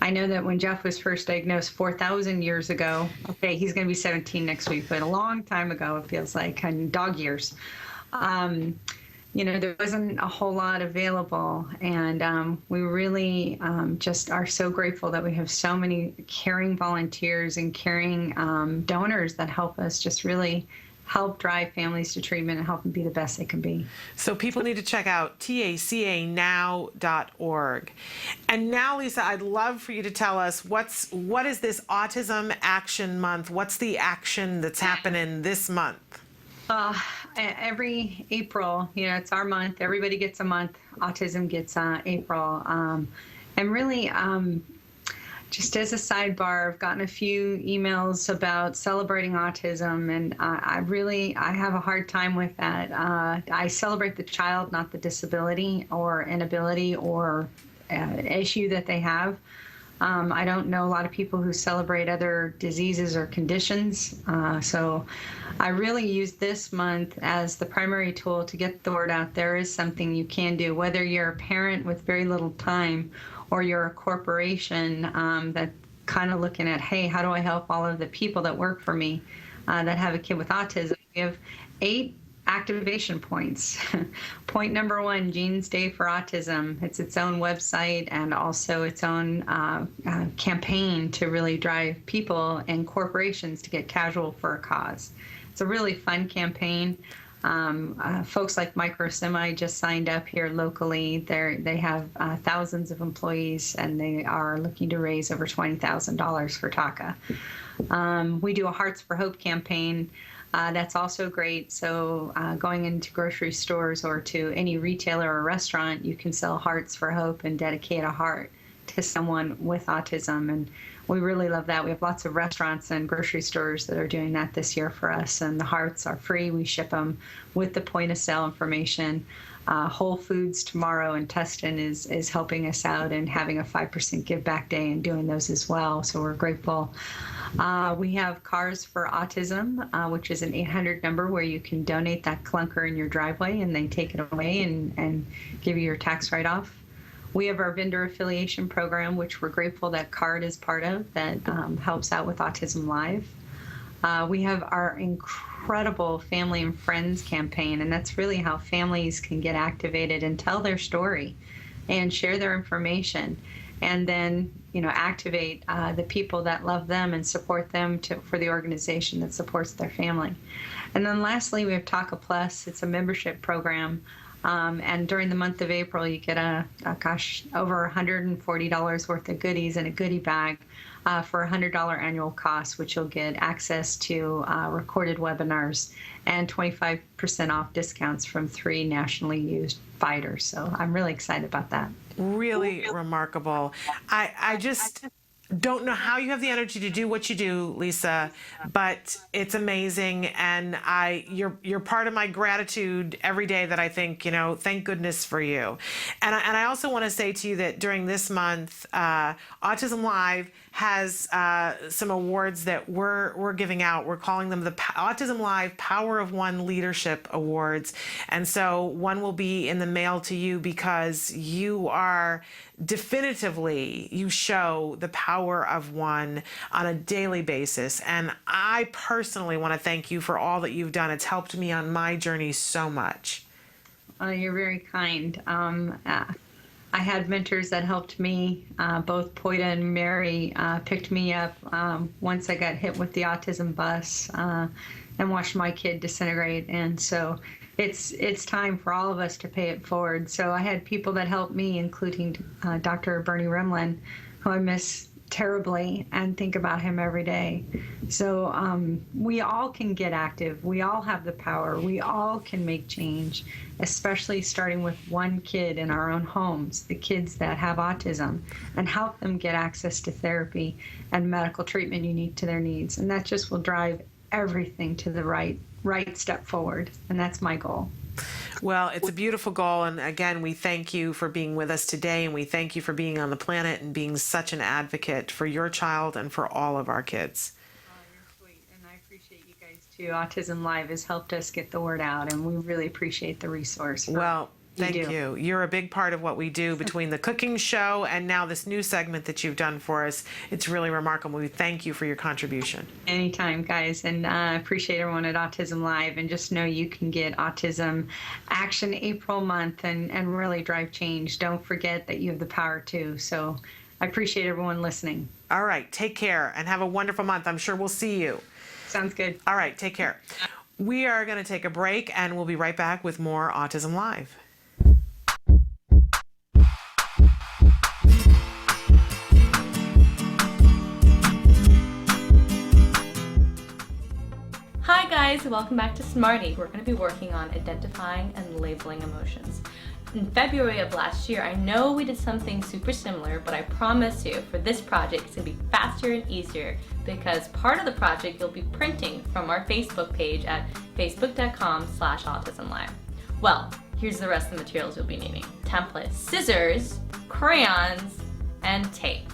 I know that when Jeff was first diagnosed 4,000 years ago, okay, he's going to be 17 next week, but a long time ago, it feels like, and dog years, there wasn't a whole lot available. And we really just are so grateful that we have so many caring volunteers and caring donors that help us just really help drive families to treatment and help them be the best they can be. So people need to check out tacanow.org. And now, Lisa, I'd love for you to tell us what is this Autism Action Month? What's the action that's happening this month? every April, it's our month. Everybody gets a month. Autism gets April. And really, just as a sidebar, I've gotten a few emails about celebrating autism, and I have a hard time with that. I celebrate the child, not the disability or inability or issue that they have. I don't know a lot of people who celebrate other diseases or conditions. So I really use this month as the primary tool to get the word out. There is something you can do, whether you're a parent with very little time or you're a corporation that kind of looking at, hey, how do I help all of the people that work for me that have a kid with autism? We have 8 activation points. Point number 1, Jean's Day for Autism. It's its own website and also its own campaign to really drive people and corporations to get casual for a cause. It's a really fun campaign. Folks like Micro Semi just signed up here locally. They have thousands of employees, and they are looking to raise over $20,000 for TACA. We do a Hearts for Hope campaign. That's also great. So going into grocery stores or to any retailer or restaurant, you can sell Hearts for Hope and dedicate a heart to someone with autism. And we really love that. We have lots of restaurants and grocery stores that are doing that this year for us. And the hearts are free. We ship them with the point of sale information. Whole Foods tomorrow in Tustin is helping us out and having a 5% give back day and doing those as well. So we're grateful. We have Cars for Autism, which is an 800 number where you can donate that clunker in your driveway and they take it away and give you your tax write-off. We have our vendor affiliation program, which we're grateful that CARD is part of, that helps out with Autism Live. We have our incredible Family and Friends campaign, and that's really how families can get activated and tell their story and share their information, and then activate the people that love them and support them for the organization that supports their family. And then lastly, we have TACA Plus. It's a membership program. And during the month of April, you get over $140 worth of goodies in a goodie bag for a $100 annual cost, which you'll get access to recorded webinars and 25% off discounts from 3 nationally used fighters. So I'm really excited about that. Really remarkable. I just don't know how you have the energy to do what you do, Lisa, but it's amazing, and you're part of my gratitude every day that I think, thank goodness for you. And I also want to say to you that during this month, Autism Live has some awards that we're giving out. We're calling them the Autism Live Power of One Leadership Awards. And so one will be in the mail to you because you are you show the power of one on a daily basis. And I personally want to thank you for all that you've done. It's helped me on my journey so much. You're very kind. I had mentors that helped me. Both Poita and Mary picked me up once I got hit with the autism bus and watched my kid disintegrate. And so it's time for all of us to pay it forward. So I had people that helped me, including Dr. Bernie Rimlin, who I miss terribly and think about him every day. So we all can get active. We all have the power. We all can make change, especially starting with one kid in our own homes, the kids that have autism, and help them get access to therapy and medical treatment unique to their needs. And that just will drive everything to the right step forward. And that's my goal. Well, it's a beautiful goal. And again, we thank you for being with us today. And we thank you for being on the planet and being such an advocate for your child and for all of our kids. Oh, you're sweet. And I appreciate you guys too. Autism Live has helped us get the word out, and we really appreciate the resource. Well, thank you. You're a big part of what we do between the cooking show and now this new segment that you've done for us. It's really remarkable. We thank you for your contribution. Anytime, guys. And I appreciate everyone at Autism Live. And just know you can get Autism Action April month and really drive change. Don't forget that you have the power too. So I appreciate everyone listening. All right. Take care and have a wonderful month. I'm sure we'll see you. Sounds good. All right. Take care. We are going to take a break and we'll be right back with more Autism Live. Hi guys, guys, welcome back to Smarty. We're going to be working on identifying and labeling emotions. In February of last year, I know we did something super similar, but I promise you for this project it's going to be faster and easier because part of the project you'll be printing from our Facebook page at facebook.com/autism-live. Well, here's the rest of the materials you'll be needing. Templates, scissors, crayons, and tape.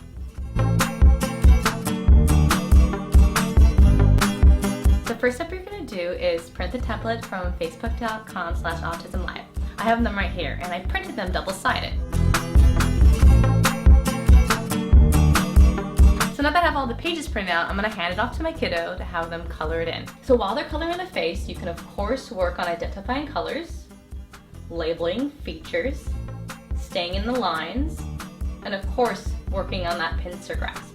The first step you're going to do is print the template from facebook.com/autism-live. I have them right here, and I printed them double-sided. So now that I have all the pages printed out, I'm going to hand it off to my kiddo to have them color it in. So while they're coloring the face, you can of course work on identifying colors, labeling features, staying in the lines, and of course working on that pincer grasp.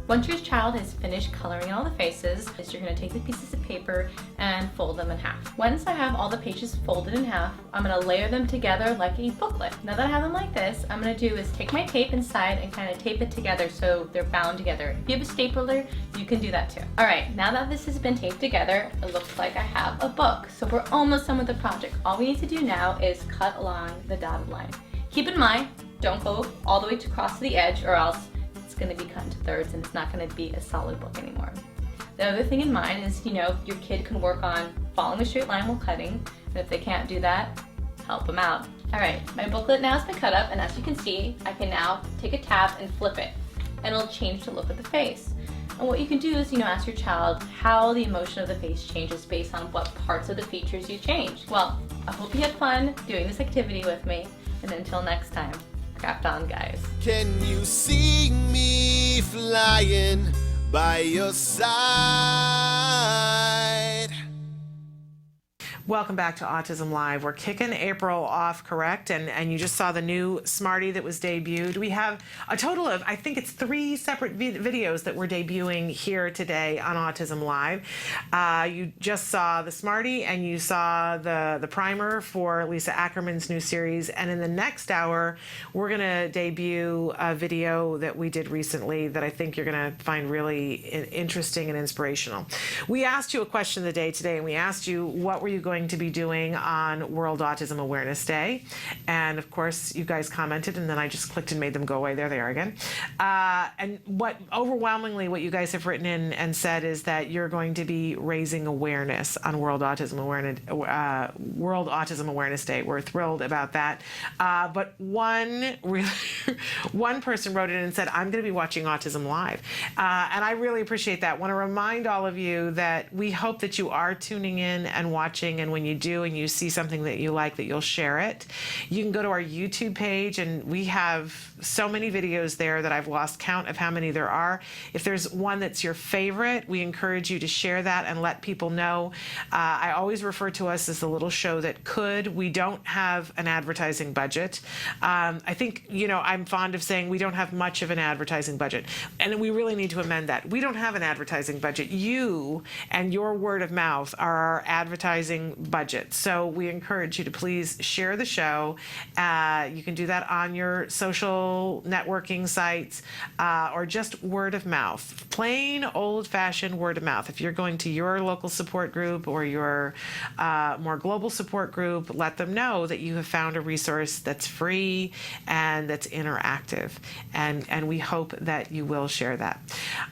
Once your child has finished coloring in all the faces, you're going to take the pieces of paper and fold them in half. Once I have all the pages folded in half, I'm going to layer them together like a booklet. Now that I have them like this, I'm going to do is take my tape inside and kind of tape it together so they're bound together. If you have a stapler, you can do that too. Alright, now that this has been taped together, it looks like I have a book. So we're almost done with the project. All we need to do now is cut along the dotted line. Keep in mind, don't go all the way across to the edge or else going to be cut into thirds and it's not going to be a solid book anymore. The other thing in mind is, your kid can work on following a straight line while cutting, and if they can't do that, help them out. Alright, my booklet now has been cut up, and as you can see, I can now take a tab and flip it, and it'll change the look of the face. And what you can do is, ask your child how the emotion of the face changes based on what parts of the features you change. Well, I hope you had fun doing this activity with me, and until next time, craft on, guys. Can you see me flying by your side? Welcome back to Autism Live. We're kicking April off, correct? And you just saw the new Smarty that was debuted. We have a total of, I think it's 3 separate videos that we're debuting here today on Autism Live. You just saw the Smarty and you saw the primer for Lisa Ackerman's new series. And in the next hour, we're going to debut a video that we did recently that I think you're going to find really interesting and inspirational. We asked you a question of the day today, and we asked you what were you going to be doing on World Autism Awareness Day, and of course you guys commented, and then I just clicked and made them go away. There they are again. And what overwhelmingly what you guys have written in and said is that you're going to be raising awareness on World Autism Awareness Day. We're thrilled about that. But one person wrote in and said, I'm going to be watching Autism Live, and I really appreciate that. Want to remind all of you that we hope that you are tuning in and watching, and when you do and you see something that you like, that you'll share it. You can go to our YouTube page, and we have so many videos there that I've lost count of how many there are. If there's one that's your favorite, we encourage you to share that and let people know. I always refer to us as the little show that could. We don't have an advertising budget. I think, I'm fond of saying we don't have much of an advertising budget, and we really need to amend that. We don't have an advertising budget. You and your word of mouth are our advertising budget. So we encourage you to please share the show. You can do that on your social networking sites or just word of mouth. Plain old-fashioned word of mouth. If you're going to your local support group or your more global support group, let them know that you have found a resource that's free and that's interactive. And we hope that you will share that.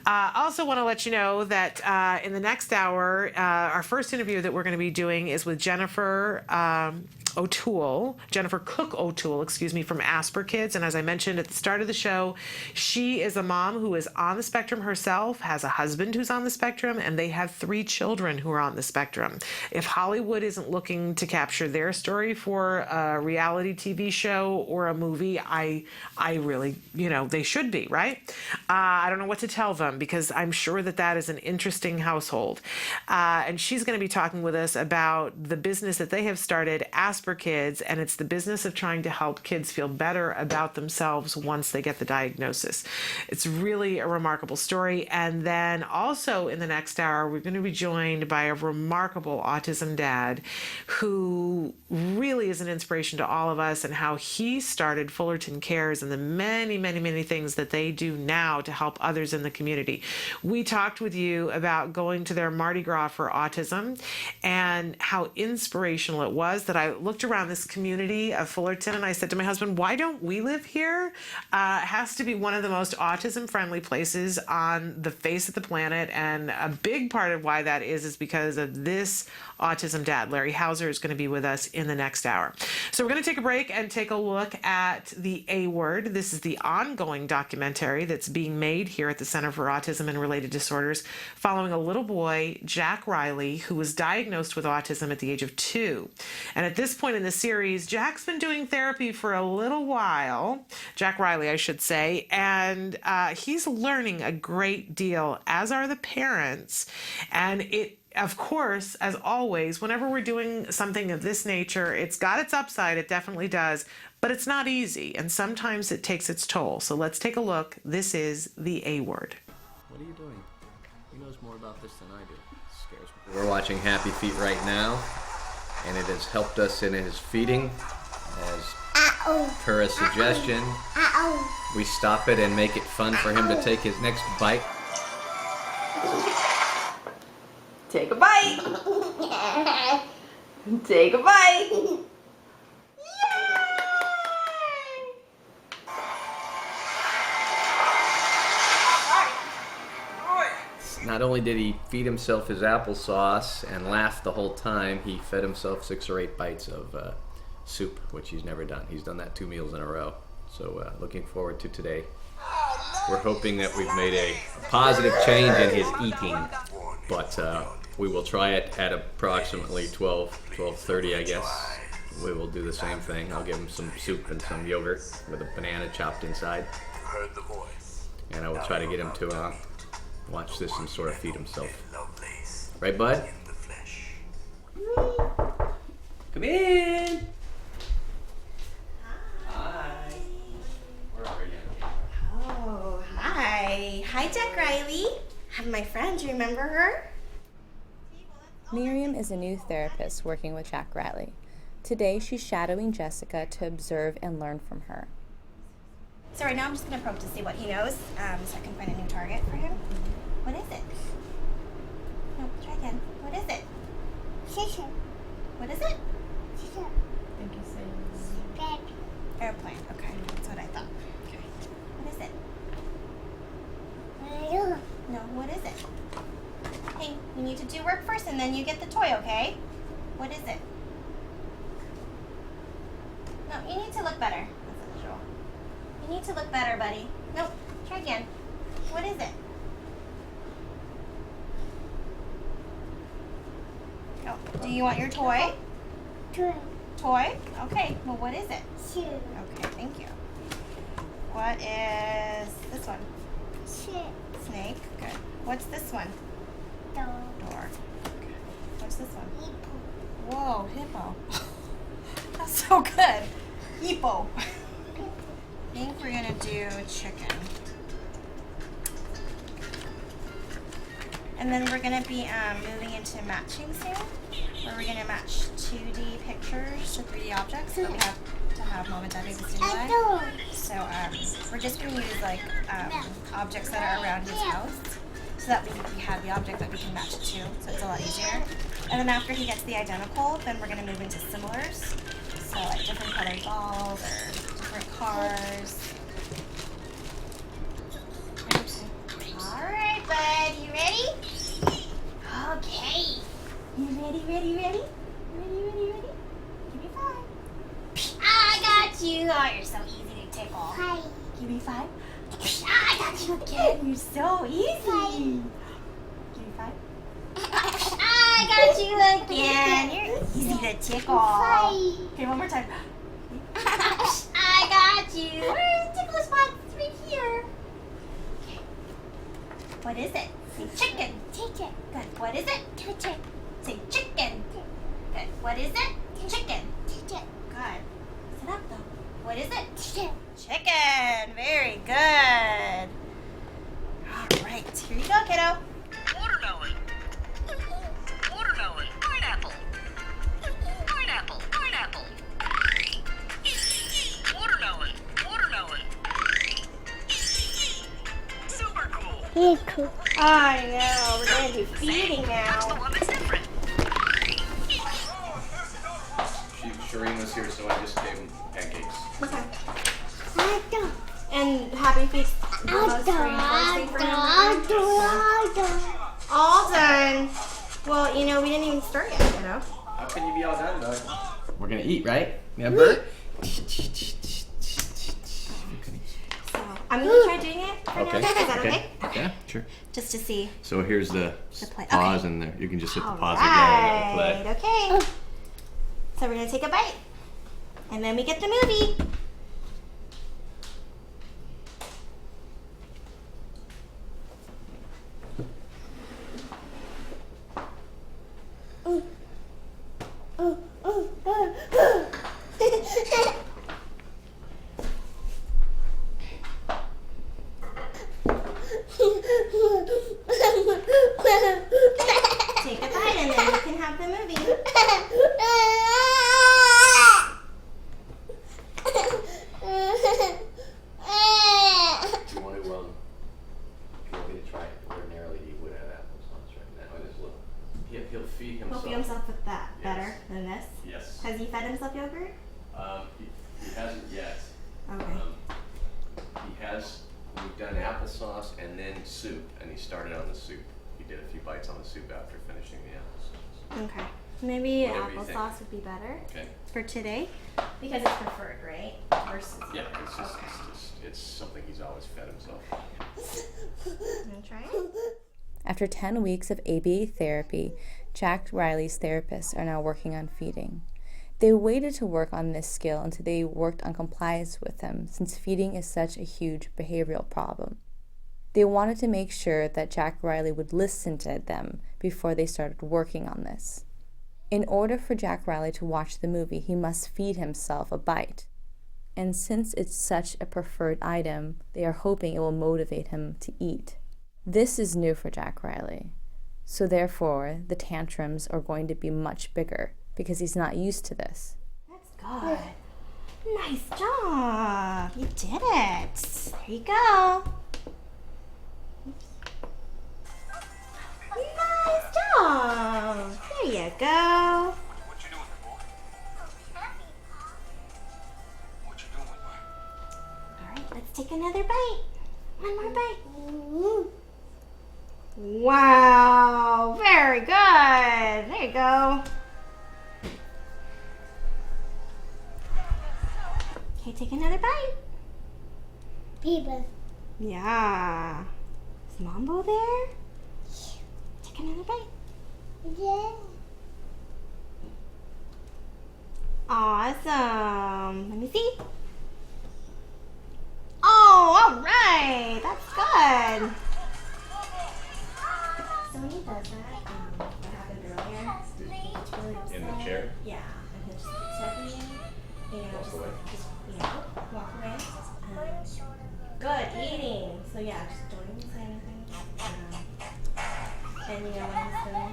Also want to let you know that in the next hour, our first interview that we're going to be doing is with Jennifer Cook O'Toole, from Asperger Kids. And as I mentioned at the start of the show, she is a mom who is on the spectrum herself, has a husband who's on the spectrum, and they have 3 children who are on the spectrum. If Hollywood isn't looking to capture their story for a reality TV show or a movie, I really, they should be, right? I don't know what to tell them, because I'm sure that is an interesting household. And she's going to be talking with us about the business that they have started, Asperger Asper kids, and it's the business of trying to help kids feel better about themselves once they get the diagnosis. It's really a remarkable story. And then also in the next hour, we're going to be joined by a remarkable autism dad who really is an inspiration to all of us, and how he started Fullerton Cares and the many, many, many things that they do now to help others in the community. We talked with you about going to their Mardi Gras for autism and how inspirational it was that I looked around this community of Fullerton and I said to my husband, why don't we live here? It has to be one of the most autism-friendly places on the face of the planet, and a big part of why that is because of this autism dad. Larry Hauser is going to be with us in the next hour. So we're going to take a break and take a look at the A Word. This is the ongoing documentary that's being made here at the Center for Autism and Related Disorders, following a little boy, Jack Riley, who was diagnosed with autism at the age of 2. And at this point in the series, Jack's been doing therapy for a little while, Jack Riley, I should say, and he's learning a great deal, as are the parents. And of course, as always, whenever we're doing something of this nature, it's got its upside, it definitely does, but it's not easy, and sometimes it takes its toll. So let's take a look. This is the A Word. What are you doing? He knows more about this than I do. It scares me. We're watching Happy Feet right now, and it has helped us in his feeding. As per a suggestion, we stop it and make it fun for him to take his next bite. Take a bite. Take a bite. Yay! Not only did he feed himself his applesauce and laugh the whole time, he fed himself 6 or 8 bites of soup, which he's never done. He's done that 2 meals in a row. So looking forward to today. We're hoping that we've made a positive change in his eating, but we will try it at approximately 12:30, I guess. We will do the same thing. I'll give him some soup and some yogurt with a banana chopped inside. And I will try to get him to watch this and sort of feed himself. Right, bud? Come in! Hi. Where are you? Oh, hi. Hi, Jack Riley. I'm my friend. Do you remember her? Miriam is a new therapist working with Jack Riley. Today, she's shadowing Jessica to observe and learn from her. So right now I'm just going to probe to see what he knows, so I can find a new target for him. What is it? No, try again. What is it? What is it? I think he's saying Airplane. Okay, that's what I thought. Okay. What is it? No, what is it? Hey, you need to do work first and then you get the toy, okay? What is it? No, you need to look better. That's unusual. You need to look better, buddy. Nope, try again. What is it? Oh, do you want your toy? Toy? Okay, well what is it? Okay, thank you. What is this one? Snake. Good. What's this one? Door. Okay. What's this one? Hippo. Whoa, hippo. That's so good. Hippo. I think we're gonna do chicken. And then we're gonna be moving into matching soon, where we're gonna match 2D pictures to 3D objects that we have to have momentarily to stimuli. So we're just gonna use like objects that are around his house, so that we have the object that we can match it to, so it's a lot easier. And then after he gets the identical, then we're gonna move into similars. So like different colored balls or different cars. Alright, bud, you ready? Okay. You ready? Ready? Give me 5. I got you. Oh, you're so easy to tickle. Hi. Give me 5. I got you again. You're so easy. Give me 5. I got you again. You're easy to tickle. Okay, one more time. I got you. Where's the tickle spot? It's right here. Okay. What is it? Say chicken. Chicken. Good. What is it? Chicken. Say chicken. Good. What is it? Chicken. Chicken. Very good. All right, here you go, kiddo. Watermelon. Watermelon. Pineapple. Pineapple. Pineapple. Watermelon. Watermelon. Super cool. Cool. I know. We're going to do feeding That's the now. one that's different. Shireen was here, so I just gave him pancakes. Okay. And Happy Feet's the most reinforcing for him. All done. Well, you know, we didn't even start yet, you know. How can you be all done, dog? We're gonna eat, right? Yeah, Bert? So I'm gonna try doing it for Okay. now. Is that okay? Yeah, sure. Just to see. So here's the play. pause in there. You can just hit the pause Right. again and play. Okay. So we're gonna take a bite, and then we get the movie. Take a bite and then you can have the movie. Do you want me to try it? Ordinarily, he would have applesauce right now. And just look. He'll feed himself. He'll feed himself with that Yes. better than this. Yes. Has he fed himself yogurt? He hasn't yet. Okay. He has. We've done applesauce and then soup, and he started on the soup. He did a few bites on the soup after finishing the applesauce. Okay. Maybe Whatever you think. applesauce would be better Okay. for today because it's preferred, right? Versus Yeah, yogurt. it's just, it's something he's always fed himself. You wanna try it? After 10 weeks of ABA therapy, Jack Riley's therapists are now working on feeding. They waited to work on this skill until they worked on compliance with him, since feeding is such a huge behavioral problem. They wanted to make sure that Jack Riley would listen to them before they started working on this. In order for Jack Riley to watch the movie, he must feed himself a bite. And since it's such a preferred item, they are hoping it will motivate him to eat. This is new for Jack Riley, so therefore the tantrums are going to be much bigger because he's not used to this. That's good. Nice job. You did it. There you go. Nice job. There you go. What you doing, boy? What you doing, boy? All right, let's take another bite. One more bite. Wow, very good. There you go. Okay, take another bite. People. Yeah. Is Mambo there? Take another bite. Yeah. Awesome. Let me see. Oh, all right. That's good. So when he does that, what happened earlier, it's really upset. In the chair? Yeah. And he'll just step in and Walk just, away. walk away. Good, eating. So yeah, just don't even say anything. And you know, when he's done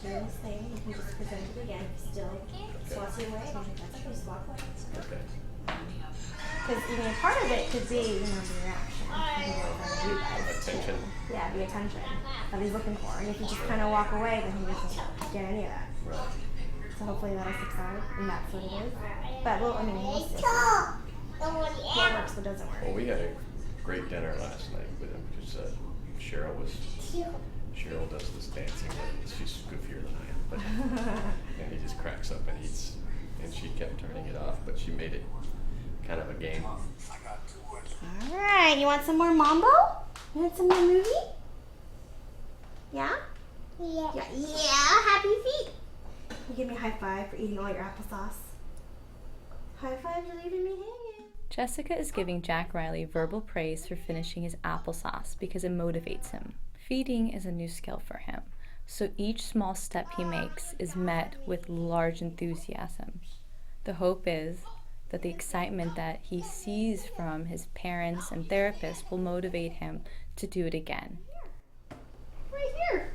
doing his thing, you can just present it again. Still swats you away. And you're like, that's okay, just walk away. Okay. Because, you know, part of it could be, you know, the reaction. You guys. Attention. Yeah, the attention that he's looking for. And if you just kind of walk away, then he doesn't get any of that. Right. So hopefully that'll subside, and that's what it is. But, well, I mean, we'll see. What works, what doesn't work. Well, we had a great dinner last night with him because Cheryl does this dancing, and she's goofier than I am. But, and he just cracks up and eats. And she kept turning it off, but she made it kind of a game. All right, you want some more Mambo? You want some more movie? Yeah? Yeah. Yeah, happy feet. You give me a high five for eating all your applesauce. High five, you're leaving me hanging. Jessica is giving Jack Riley verbal praise for finishing his applesauce because it motivates him. Feeding is a new skill for him, so each small step he makes is met with large enthusiasm. The hope is that the excitement that he sees from his parents and therapists will motivate him to do it again. Right here.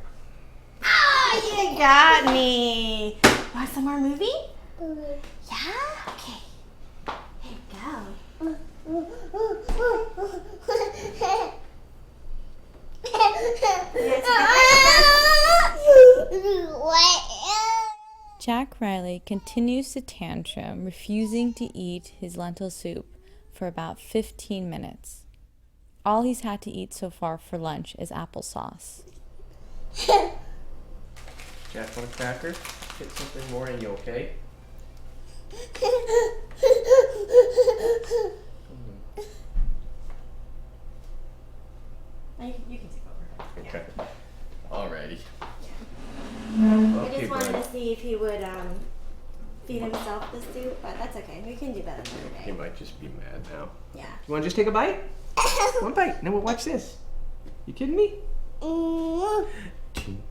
Ah, you got me. Want some more movie? Yeah? Okay. Here we go. Jack Riley continues to tantrum, refusing to eat his lentil soup for about 15 minutes. All he's had to eat so far for lunch is applesauce. Jack, want a cracker? Get something more in you, okay? You can take over. Okay. Alrighty. I Okay, just wanted bud. to see if he would feed himself the soup, but that's okay. We can do that another He day. might just be mad now. Yeah. You want to just take a bite? One bite. Now we'll watch this. You kidding me? Ding,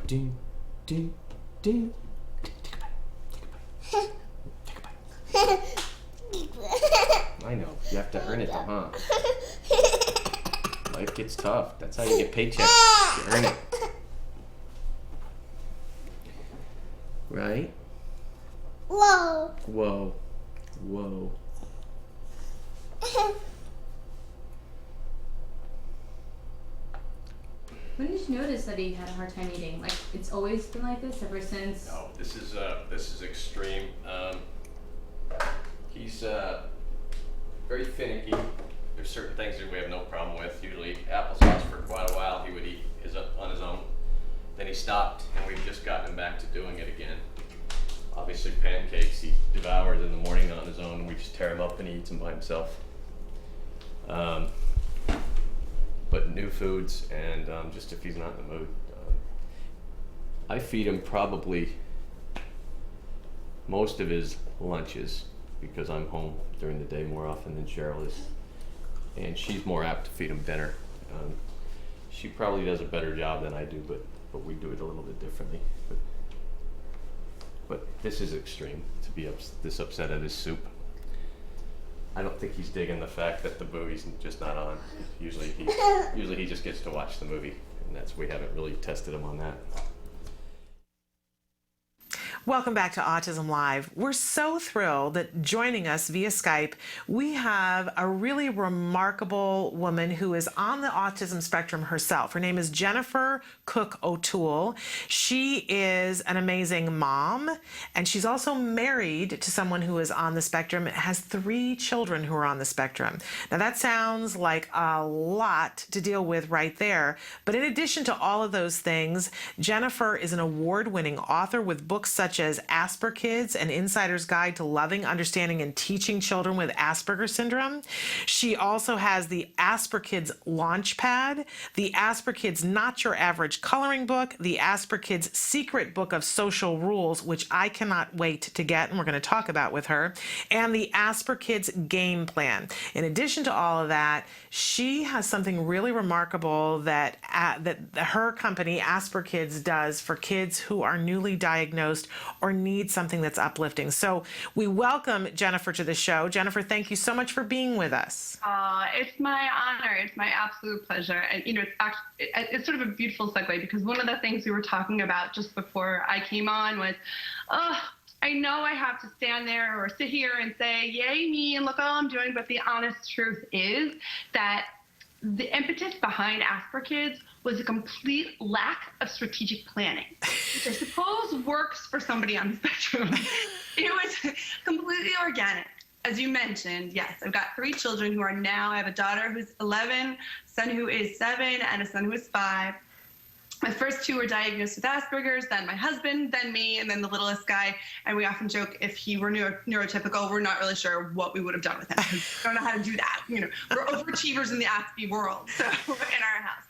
ding, ding, ding. Take a bite. Take a bite. Take a bite. I know. You have to earn it though, huh? Life gets tough. That's how you get paychecks. You earn it. Right? Whoa. Whoa. Whoa. When did you notice that he had a hard time eating? Like, it's always been like this ever since? No, this is extreme. He's very finicky. There's certain things that we have no problem with. Usually applesauce for quite a while he would eat on his own. Then he stopped, and we've just gotten him back to doing it again. Obviously pancakes he devours in the morning on his own. We just tear him up and he eats them by himself. But new foods and just if he's not in the mood. I feed him probably most of his lunches because I'm home during the day more often than Cheryl is. And she's more apt to feed him dinner. She probably does a better job than I do, but we do it a little bit differently. But this is extreme, to be this upset at his soup. I don't think he's digging the fact that the movie's just not on. Usually he just gets to watch the movie, and we haven't really tested him on that. Welcome back to Autism Live. We're so thrilled that joining us via Skype, we have a really remarkable woman who is on the autism spectrum herself. Her name is Jennifer Cook O'Toole. She is an amazing mom, and she's also married to someone who is on the spectrum and has 3 children who are on the spectrum. Now that sounds like a lot to deal with right there, but in addition to all of those things, Jennifer is an award-winning author with books such as Asperger Kids, An Insider's Guide to Loving, Understanding, and Teaching Children with Asperger Syndrome. She also has the Asperger Kids Launchpad, the Asperger Kids Not Your Average Coloring Book, the Asperger Kids Secret Book of Social Rules, which I cannot wait to get, and we're going to talk about with her, and the Asperger Kids Game Plan. In addition to all of that, she has something really remarkable that her company, Asperger Kids, does for kids who are newly diagnosed or need something that's uplifting. So we welcome Jennifer to the show. Jennifer, thank you so much for being with us. It's my honor. It's my absolute pleasure. And, it's sort of a beautiful segue because one of the things we were talking about just before I came on was, I know I have to stand there or sit here and say, yay me, and look all I'm doing. But the honest truth is that the impetus behind Asperger Kids was a complete lack of strategic planning, which I suppose works for somebody on the spectrum. It was completely organic. As you mentioned, yes, I've got 3 children who are now, I have a daughter who's 11, a son who is 7, and a son who is 5. My first 2 were diagnosed with Asperger's, then my husband, then me, and then the littlest guy. And we often joke if he were neurotypical, we're not really sure what we would have done with him. We don't know how to do that. We're overachievers in the Aspie world, so in our house.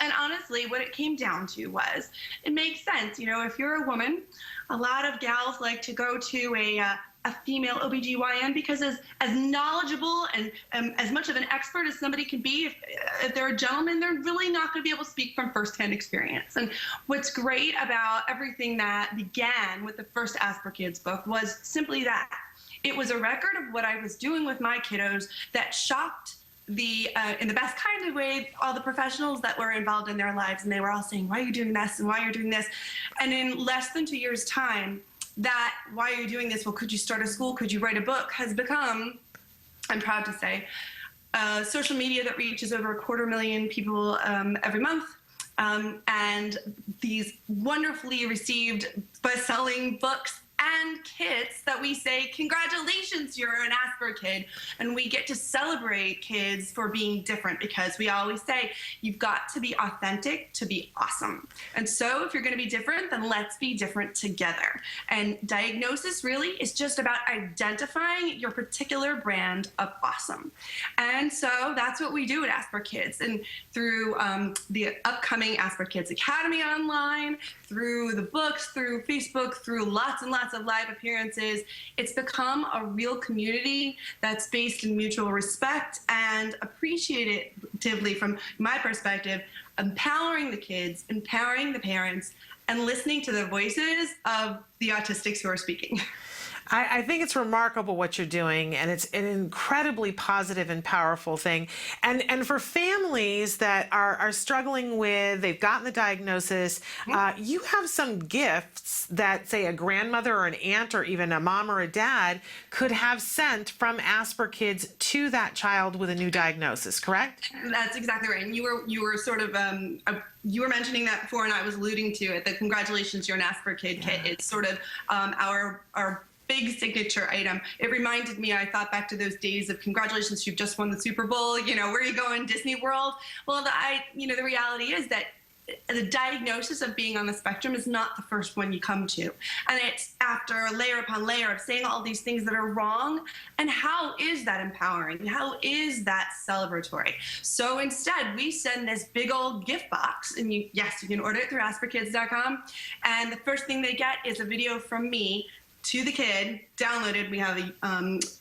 And honestly, what it came down to was, it makes sense. If you're a woman, a lot of gals like to go to a female OBGYN because as knowledgeable and as much of an expert as somebody can be, if they're a gentleman, they're really not going to be able to speak from firsthand experience. And what's great about everything that began with the first Asperger Kids book was simply that. it was a record of what I was doing with my kiddos that shocked in the best kind of way, all the professionals that were involved in their lives. And they were all saying, why are you doing this? And why are you doing this? And in less than 2 years' time, that why are you doing this? Well, could you start a school? Could you write a book? Has become, I'm proud to say, social media that reaches over 250,000 people every month. And these wonderfully received best-selling books and kits that we say, congratulations, you're an Asperger kid. And we get to celebrate kids for being different, because we always say, you've got to be authentic to be awesome. And so if you're going to be different, then let's be different together. And diagnosis really is just about identifying your particular brand of awesome. And so that's what we do at Asperger Kids. And through the upcoming Asperger Kids Academy online, through the books, through Facebook, through lots and lots of live appearances, it's become a real community that's based in mutual respect and appreciatively, from my perspective, empowering the kids, empowering the parents, and listening to the voices of the autistics who are speaking. I think it's remarkable what you're doing, and it's an incredibly positive and powerful thing. And for families that are struggling with, they've gotten the diagnosis, you have some gifts that, say, a grandmother or an aunt or even a mom or a dad could have sent from Asperger Kids to that child with a new diagnosis, correct? That's exactly right. And you were sort of you were mentioning that before, and I was alluding to it. The congratulations, you're an Asperger kid kit is sort of our big signature item. It reminded me, I thought back to those days of congratulations, you've just won the Super Bowl, you know, where you go in Disney World. Well, the reality is that the diagnosis of being on the spectrum is not the first one you come to. And it's after layer upon layer of saying all these things that are wrong. And how is that empowering? How is that celebratory? So instead, we send this big old gift box, and you can order it through asperkids.com. And the first thing they get is a video from me to the kid, downloaded. We have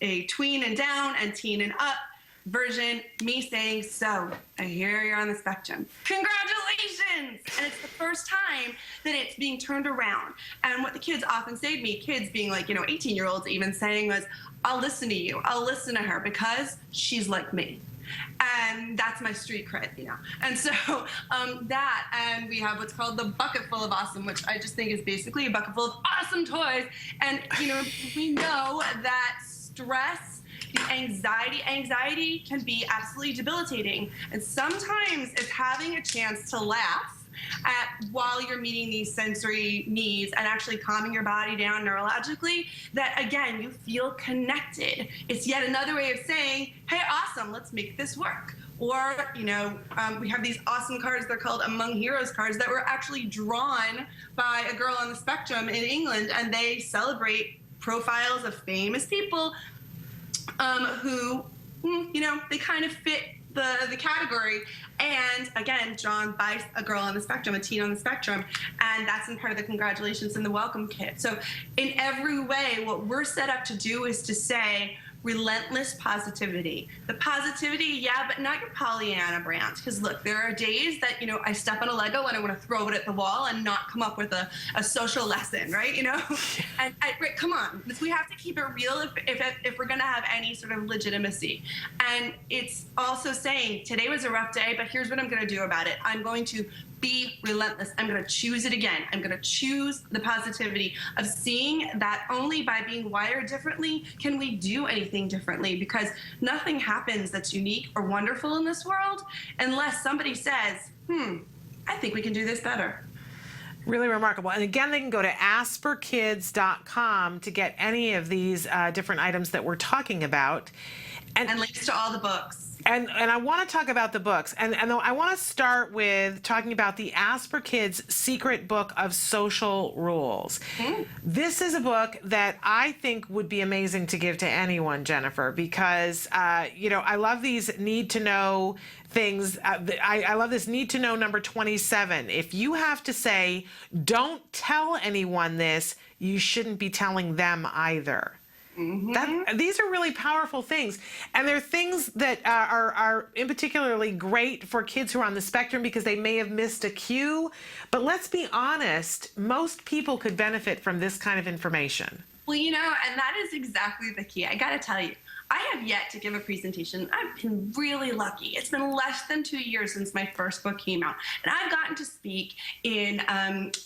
a tween and down and teen and up version, me saying, so I hear you're on the spectrum. Congratulations! And it's the first time that it's being turned around. And what the kids often say to me, kids being like, 18-year-olds even saying was, I'll listen to you. I'll listen to her because she's like me. And that's my street cred, And so and we have what's called the bucket full of awesome, which I just think is basically a bucket full of awesome toys. And, we know that stress, anxiety can be absolutely debilitating. And sometimes it's having a chance to laugh while you're meeting these sensory needs and actually calming your body down neurologically, that again, you feel connected. It's yet another way of saying, hey, awesome, let's make this work. Or, we have these awesome cards, they're called Among Heroes cards, that were actually drawn by a girl on the spectrum in England, and they celebrate profiles of famous people who, they kind of fit the category, and again, drawn by a girl on the spectrum, a teen on the spectrum, and that's in part of the congratulations and the welcome kit. So in every way, what we're set up to do is to say, relentless positivity. The positivity, but not your Pollyanna brand. Because look, there are days that, I step on a Lego and I want to throw it at the wall and not come up with a social lesson, right? And come on, we have to keep it real if we're going to have any sort of legitimacy. And it's also saying, today was a rough day, but here's what I'm going to do about it. I'm going to be relentless. I'm going to choose it again. I'm going to choose the positivity of seeing that only by being wired differently can we do anything differently, because nothing happens that's unique or wonderful in this world unless somebody says, I think we can do this better. Really remarkable. And again, they can go to asperkids.com to get any of these different items that we're talking about. And links to all the books. And I want to talk about the books. And I want to start with talking about the Asperger Kids Secret Book of Social Rules. This is a book that I think would be amazing to give to anyone, Jennifer, because, I love these need-to-know things. I love this need-to-know number 27. If you have to say, don't tell anyone this, you shouldn't be telling them either. These are really powerful things, and they're things that are in particularly great for kids who are on the spectrum because they may have missed a cue. But let's be honest, most people could benefit from this kind of information. Well, you know, and that is exactly the key. I got to tell you, I have yet to give a presentation. I've been really lucky. It's been less than 2 years since my first book came out. And I've gotten to speak in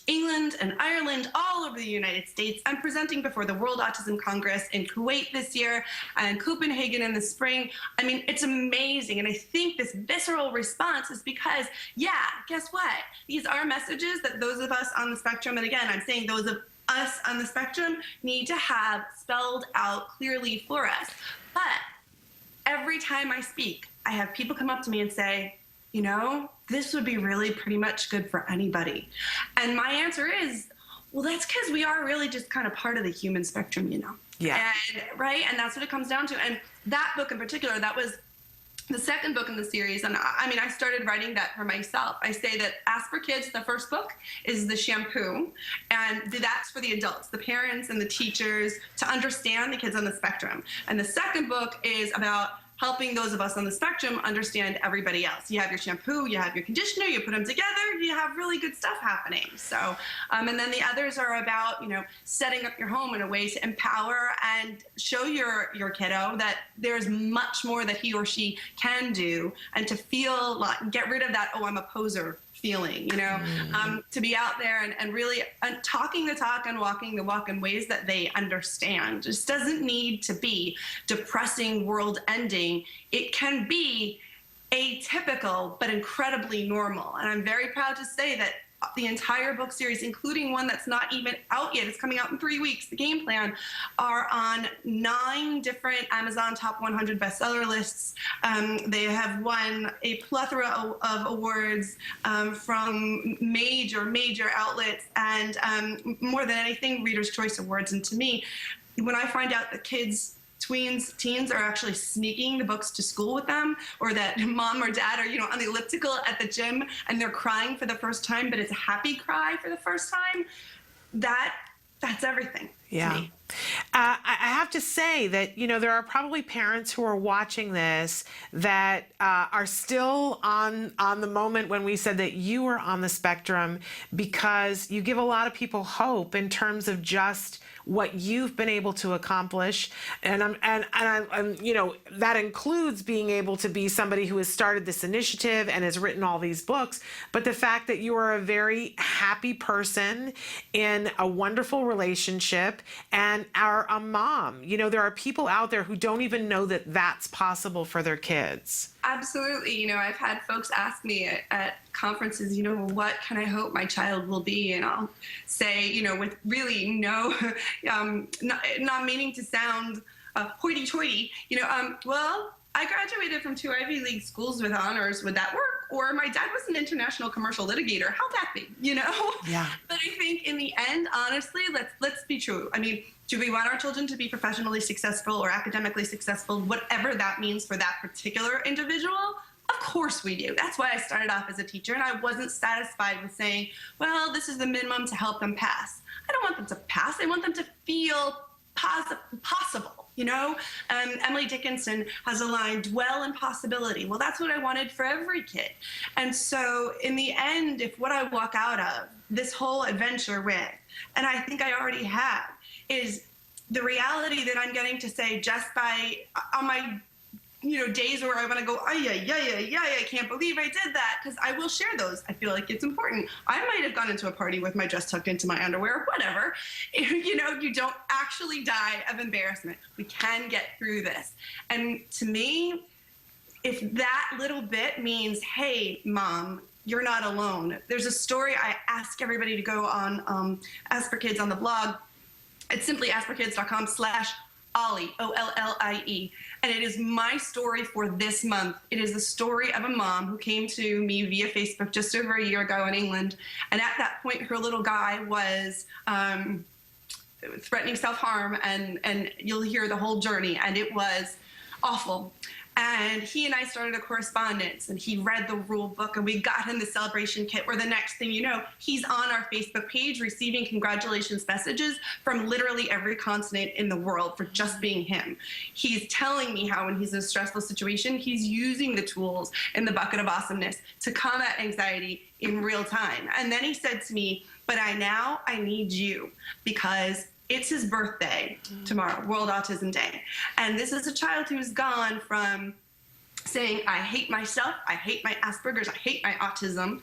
England and Ireland, all over the United States. I'm presenting before the World Autism Congress in Kuwait this year and Copenhagen in the spring. I mean, it's amazing. And I think this visceral response is because, yeah, guess what? These are messages that those of us on the spectrum, and again, I'm saying those of us on the spectrum, need to have spelled out clearly for us. But every time I speak, I have people come up to me and say, you know, this would be really pretty much good for anybody. And my answer is, well, that's because we are really just kind of part of the human spectrum, you know? Yeah. And, right? And that's what it comes down to. And that book in particular, that was the second book in the series, and I mean, I started writing that for myself. I say that Asperger Kids, the first book, is the shampoo, and that's for the adults, the parents and the teachers, to understand the kids on the spectrum. And the second book is about helping those of us on the spectrum understand everybody else. You have your shampoo, you have your conditioner, you put them together, you have really good stuff happening. So, and then the others are about, you know, setting up your home in a way to empower and show your kiddo that there's much more that he or she can do, and to feel like, get rid of that, oh, I'm a poser feeling, you know, to be out there and really talking the talk and walking the walk in ways that they understand. Just doesn't need to be depressing, world ending. It can be atypical, but incredibly normal. And I'm very proud to say that the entire book series, including one that's not even out yet, it's coming out in 3 weeks, the game plan, are on 9 different Amazon top 100 bestseller lists. They have won a plethora of awards from major outlets, and more than anything, Reader's Choice Awards. And to me, when I find out that teens are actually sneaking the books to school with them, or that mom or dad are, you know, on the elliptical at the gym and they're crying for the first time, but it's a happy cry for the first time, that's everything. Yeah. To me. I have to say that, you know, there are probably parents who are watching this that are still on the moment when we said that you were on the spectrum, because you give a lot of people hope in terms of just what you've been able to accomplish, and I'm you know, that includes being able to be somebody who has started this initiative and has written all these books, but the fact that you are a very happy person in a wonderful relationship and are a mom. You know, there are people out there who don't even know that that's possible for their kids. Absolutely. You know, I've had folks ask me at conferences, you know, what can I hope my child will be? And I'll say, you know, with really no, not meaning to sound hoity-toity, you know, well, I graduated from 2 Ivy League schools with honors. Would that work? Or my dad was an international commercial litigator. How'd that be? You know? Yeah. But I think in the end, honestly, let's be true. I mean, do we want our children to be professionally successful or academically successful, whatever that means for that particular individual? Of course we do. That's why I started off as a teacher, and I wasn't satisfied with saying, well, this is the minimum to help them pass. I don't want them to pass. I want them to feel possible. You know, Emily Dickinson has a line, dwell in possibility. Well, that's what I wanted for every kid. And so in the end, if what I walk out of this whole adventure with, and I think I already have, is the reality that I'm getting to say just by, on my, you know, days where I want to go, I can't believe I did that, because I will share those. I feel like it's important. I might have gone into a party with my dress tucked into my underwear, whatever. You know, you don't actually die of embarrassment. We can get through this. And to me, if that little bit means, hey, mom, you're not alone. There's a story I ask everybody to go on Asperger Kids on the blog. It's simply asperkids.com/Ollie, O-L-L-I-E. And it is my story for this month. It is the story of a mom who came to me via Facebook just over a year ago in England. And at that point, her little guy was threatening self-harm, and you'll hear the whole journey. And it was awful. And he and I started a correspondence, and he read the rule book, and we got him the celebration kit, where the next thing you know, he's on our Facebook page receiving congratulations messages from literally every continent in the world for just being him. He's telling me how when he's in a stressful situation, he's using the tools in the bucket of awesomeness to combat anxiety in real time. And then he said to me, but I need you, because It's his birthday tomorrow, World Autism Day. And this is a child who's gone from saying, I hate myself, I hate my Aspergers, I hate my autism,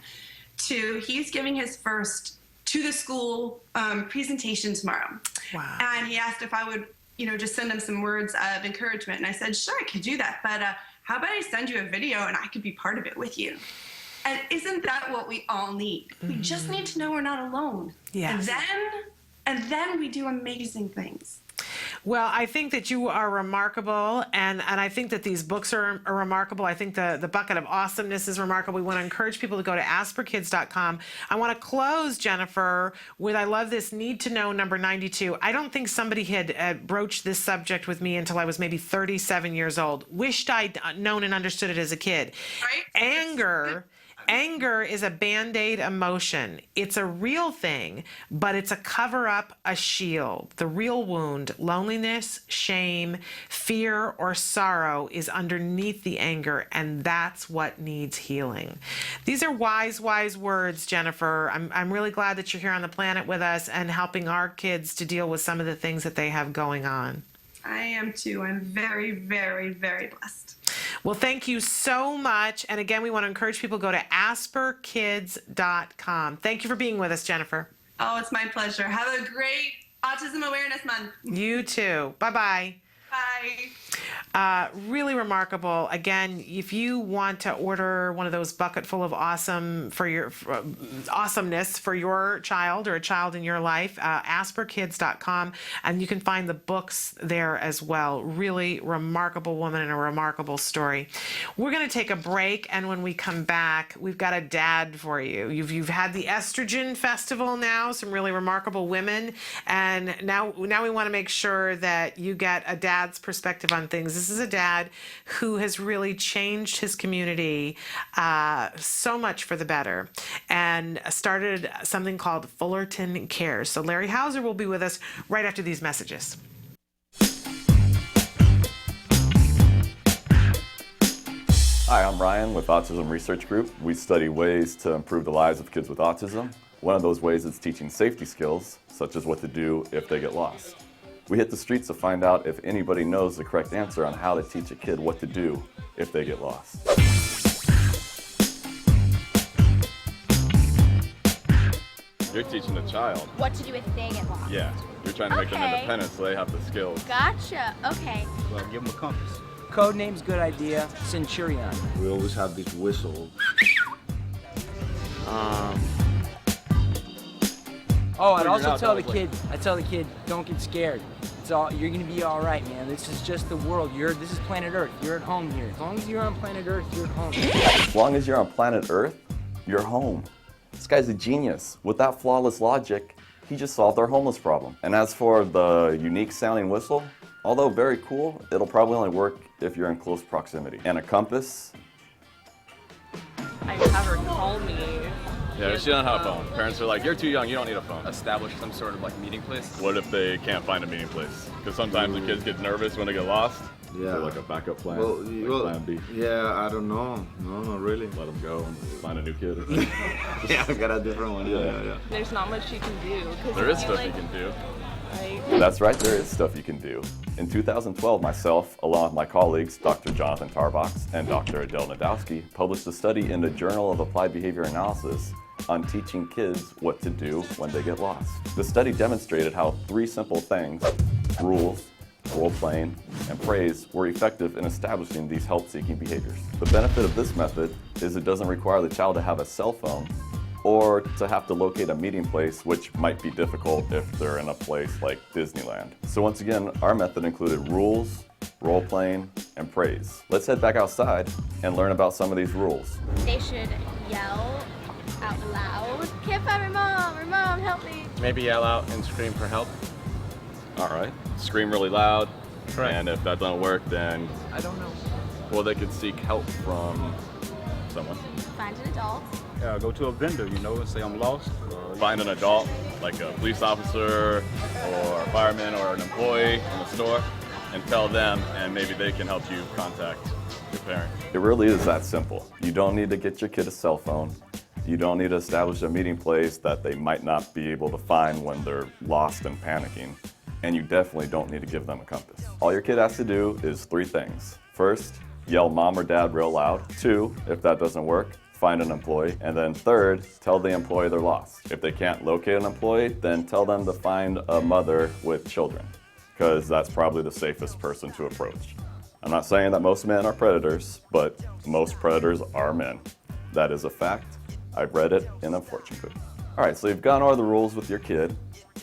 to he's giving his first to the school presentation tomorrow. Wow. And he asked if I would, just send him some words of encouragement. And I said, sure, I could do that. But how about I send you a video and I could be part of it with you? And isn't that what we all need? We just need to know we're not alone. Yes. And then we do amazing things. Well, I think that you are remarkable, and I think that these books are remarkable. I think the Bucket of Awesomeness is remarkable. We want to encourage people to go to asperkids.com. I want to close, Jennifer, with I love this need to know number 92. I don't think somebody had broached this subject with me until I was maybe 37 years old. Wished I'd known and understood it as a kid. Right? Anger is a Band-Aid emotion. It's a real thing, but it's a cover-up, a shield. The real wound, loneliness, shame, fear, or sorrow is underneath the anger, and that's what needs healing. These are wise, wise words, Jennifer. I'm really glad that you're here on the planet with us and helping our kids to deal with some of the things that they have going on. I am too. I'm very, very, very blessed. Well, thank you so much. And again, we want to encourage people to go to asperkids.com. Thank you for being with us, Jennifer. Oh, it's my pleasure. Have a great Autism Awareness Month. You too. Bye-bye. Bye. Really remarkable. Again, if you want to order one of those bucket full of awesomeness for your child or a child in your life, asperkids.com, and you can find the books there as well. Really remarkable woman and a remarkable story. We're going to take a break, and when we come back, we've got a dad for you. You've had the estrogen festival now, some really remarkable women, and now we want to make sure that you get a dad's perspective on things. This is a dad who has really changed his community so much for the better and started something called Fullerton Cares. So Larry Hauser will be with us right after these messages. Hi, I'm Ryan with Autism Research Group. We study ways to improve the lives of kids with autism. One of those ways is teaching safety skills, such as what to do if they get lost. We hit the streets to find out if anybody knows the correct answer on how to teach a kid what to do if they get lost. You're teaching a child what to do if they get lost. Yeah, you're trying to make them independent so they have the skills. Gotcha. Okay. Well, give them a compass. Code name's good idea. Centurion. We always have this whistle. Oh, I'd also tell the kid, don't get scared. You're gonna be all right, man. This is just the world. This is planet Earth. You're at home here. As long as you're on planet Earth, you're at home. As long as you're on planet Earth, you're home. This guy's a genius. With that flawless logic, he just solved our homeless problem. And as for the unique sounding whistle, although very cool, it'll probably only work if you're in close proximity. And a compass. I have her call me. Yeah, she doesn't have a phone. Parents are like, you're too young, you don't need a phone. Establish some sort of meeting place. What if they can't find a meeting place? Because sometimes the kids get nervous when they get lost. Yeah. So like a backup plan, plan B. Yeah, I don't know. No, not really. Let them go and find a new kid. Yeah, I got a different one. Yeah. There's not much you can do. There is stuff you can do. That's right, there is stuff you can do. In 2012, myself, along with my colleagues, Dr. Jonathan Tarbox and Dr. Adele Nadowski, published a study in the Journal of Applied Behavior Analysis on teaching kids what to do when they get lost. The study demonstrated how 3 simple things, rules, role-playing, and praise, were effective in establishing these help-seeking behaviors. The benefit of this method is it doesn't require the child to have a cell phone or to have to locate a meeting place, which might be difficult if they're in a place like Disneyland. So once again, our method included rules, role-playing, and praise. Let's head back outside and learn about some of these rules. They should yell out loud. Can't find my mom, help me. Maybe yell out and scream for help. All right. Scream really loud. Right. And if that doesn't work, then I don't know. Well, they could seek help from someone. Find an adult. Yeah, go to a vendor, and say I'm lost. Find an adult, like a police officer or a fireman or an employee in the store, and tell them, and maybe they can help you contact your parent. It really is that simple. You don't need to get your kid a cell phone. You don't need to establish a meeting place that they might not be able to find when they're lost and panicking. and you definitely don't need to give them a compass. All your kid has to do is 3 things. First, yell mom or dad real loud. 2, if that doesn't work, find an employee. And then 3rd, tell the employee they're lost. If they can't locate an employee, then tell them to find a mother with children, because that's probably the safest person to approach. I'm not saying that most men are predators, but most predators are men. That is a fact. I've read it in a fortune cookie. All right, so you've gone over the rules with your kid,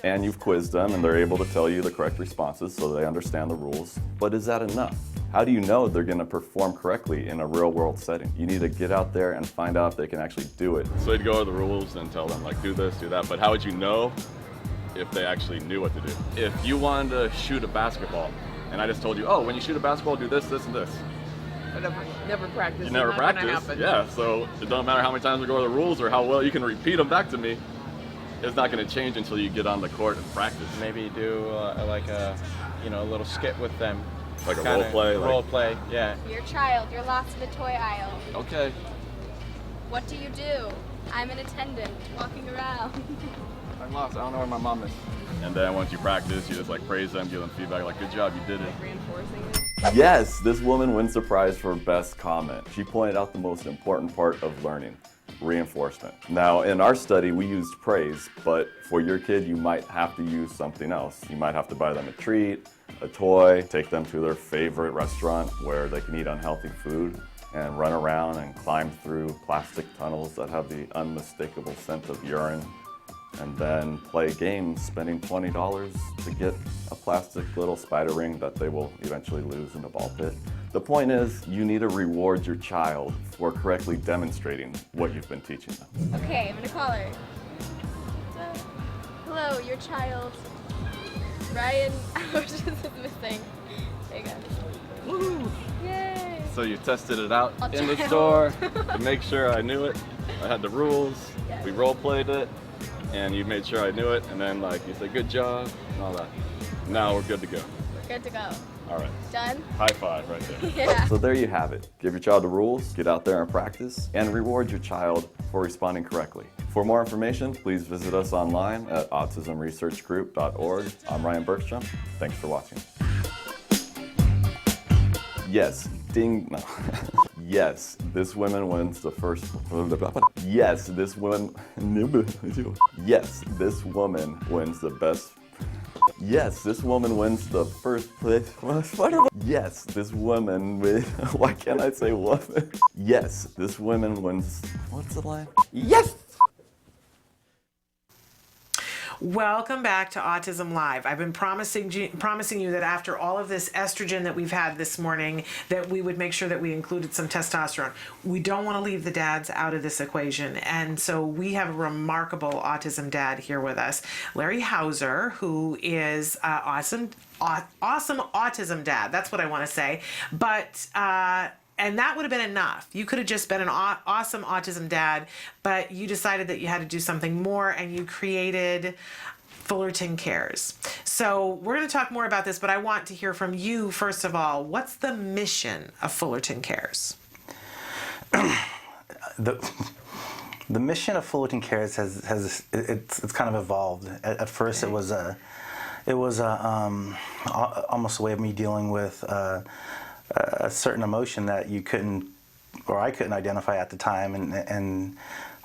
and you've quizzed them, and they're able to tell you the correct responses so they understand the rules. But is that enough? How do you know they're going to perform correctly in a real-world setting? You need to get out there and find out if they can actually do it. So you'd go over the rules and tell them, like, do this, do that, but how would you know if they actually knew what to do? If you wanted to shoot a basketball, and I just told you, oh, when you shoot a basketball, do this, this, and this. I never practiced. You never practiced, yeah, so it don't matter how many times we go over the rules or how well you can repeat them back to me. It's not going to change until you get on the court and practice. Maybe do like a, a little skit with them. Like a role play? Role play, yeah. Your child, you're lost in the toy aisle. Okay. What do you do? I'm an attendant, walking around. I'm lost, I don't know where my mom is. And then once you practice, you just like praise them, give them feedback, like, good job, you did it. Reinforcing it. Yes, this woman wins the prize for best comment. She pointed out the most important part of learning: reinforcement. Now, in our study, we used praise, but for your kid, you might have to use something else. You might have to buy them a treat, a toy, take them to their favorite restaurant where they can eat unhealthy food, and run around and climb through plastic tunnels that have the unmistakable scent of urine, and then play games, spending $20 to get a plastic little spider ring that they will eventually lose in the ball pit. The point is, you need to reward your child for correctly demonstrating what you've been teaching them. Okay, I'm gonna call her. Hello, your child, Ryan Autism is missing. There you go. Woo! Yay! So you tested it out I'll in the try. store to make sure I knew it. I had the rules, Yes. we role played it, and you made sure I knew it, and then like you said, good job, and all that. Now we're good to go. We're good to go. All right. Done? High five right there. Yeah. So there you have it. Give your child the rules, get out there and practice, and reward your child for responding correctly. For more information, please visit us online at autismresearchgroup.org. I'm Ryan Bergstrom. Thanks for watching. Yes, ding, no. Yes, this woman wins the first. Yes, this woman. Yes, this woman wins the best. Yes, this woman wins the first place. Yes, this woman wins. Why can't I say woman? Yes, this woman wins. What's the line? Yes! Welcome back to Autism Live. I've been promising you that after all of this estrogen that we've had this morning, that we would make sure that we included some testosterone. We don't want to leave the dads out of this equation, and so we have a remarkable autism dad here with us, Larry Hauser, who is awesome autism dad. That's what I want to say, but. And that would have been enough. You could have just been an awesome autism dad, but you decided that you had to do something more, and you created Fullerton Cares. So we're going to talk more about this, but I want to hear from you first of all. What's the mission of Fullerton Cares? The mission of Fullerton Cares has kind of evolved. At first, it was almost a way of me dealing with a certain emotion that you couldn't, or I couldn't identify at the time, and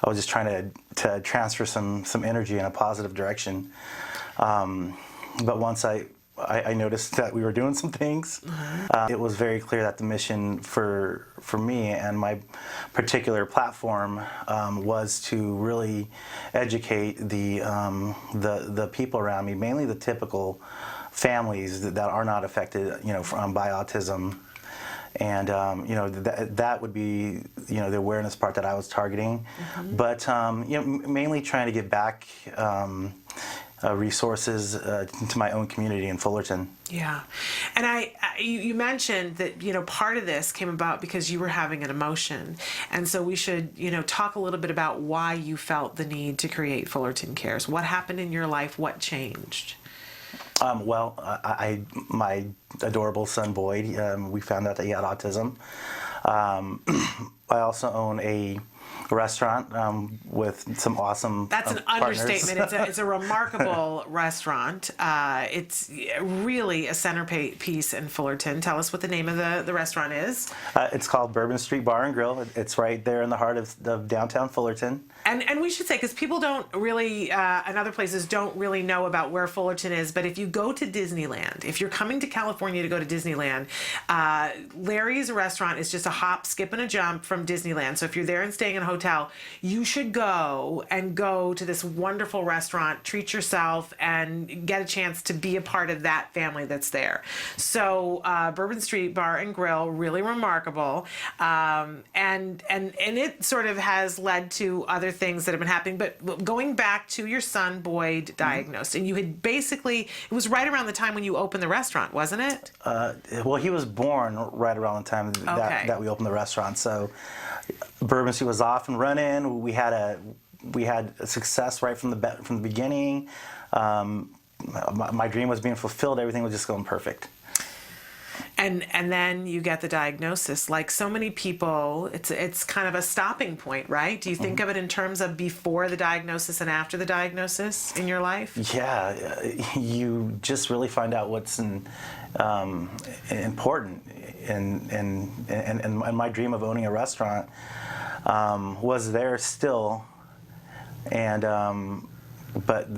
I was just trying to transfer some energy in a positive direction. But once I noticed that we were doing some things, it was very clear that the mission for me and my particular platform was to really educate the people around me, mainly the typical families that are not affected, by autism. And that would be the awareness part that I was targeting, but mainly trying to get back resources to my own community in Fullerton. Yeah, and you mentioned that part of this came about because you were having an emotion, and so we should talk a little bit about why you felt the need to create Fullerton Cares. What happened in your life? What changed? My adorable son Boyd, we found out that he had autism. I also own a restaurant with some awesome That's an partners. understatement. It's a remarkable restaurant. It's really a centerpiece in Fullerton. Tell us what the name of the restaurant is. It's called Bourbon Street Bar and Grill. It's right there in the heart of downtown Fullerton. And we should say, because people don't really, and other places don't really know about where Fullerton is, but if you go to Disneyland, if you're coming to California to go to Disneyland, Larry's restaurant is just a hop, skip, and a jump from Disneyland. So if you're there and staying in a hotel, you should go to this wonderful restaurant, treat yourself, and get a chance to be a part of that family that's there. So Bourbon Street Bar and Grill, really remarkable, and it sort of has led to other things that have been happening. But going back to your son Boyd diagnosed, and you had basically, it was right around the time when you opened the restaurant, wasn't it? Well, he was born right around the time that we opened the restaurant. So Bourbon Street was off and running. We had a success right from the beginning. My dream was being fulfilled. Everything was just going perfect. And then you get the diagnosis. Like so many people, it's kind of a stopping point, right? Do you think of it in terms of before the diagnosis and after the diagnosis in your life? Yeah, you just really find out what's important. And my dream of owning a restaurant was there still, and but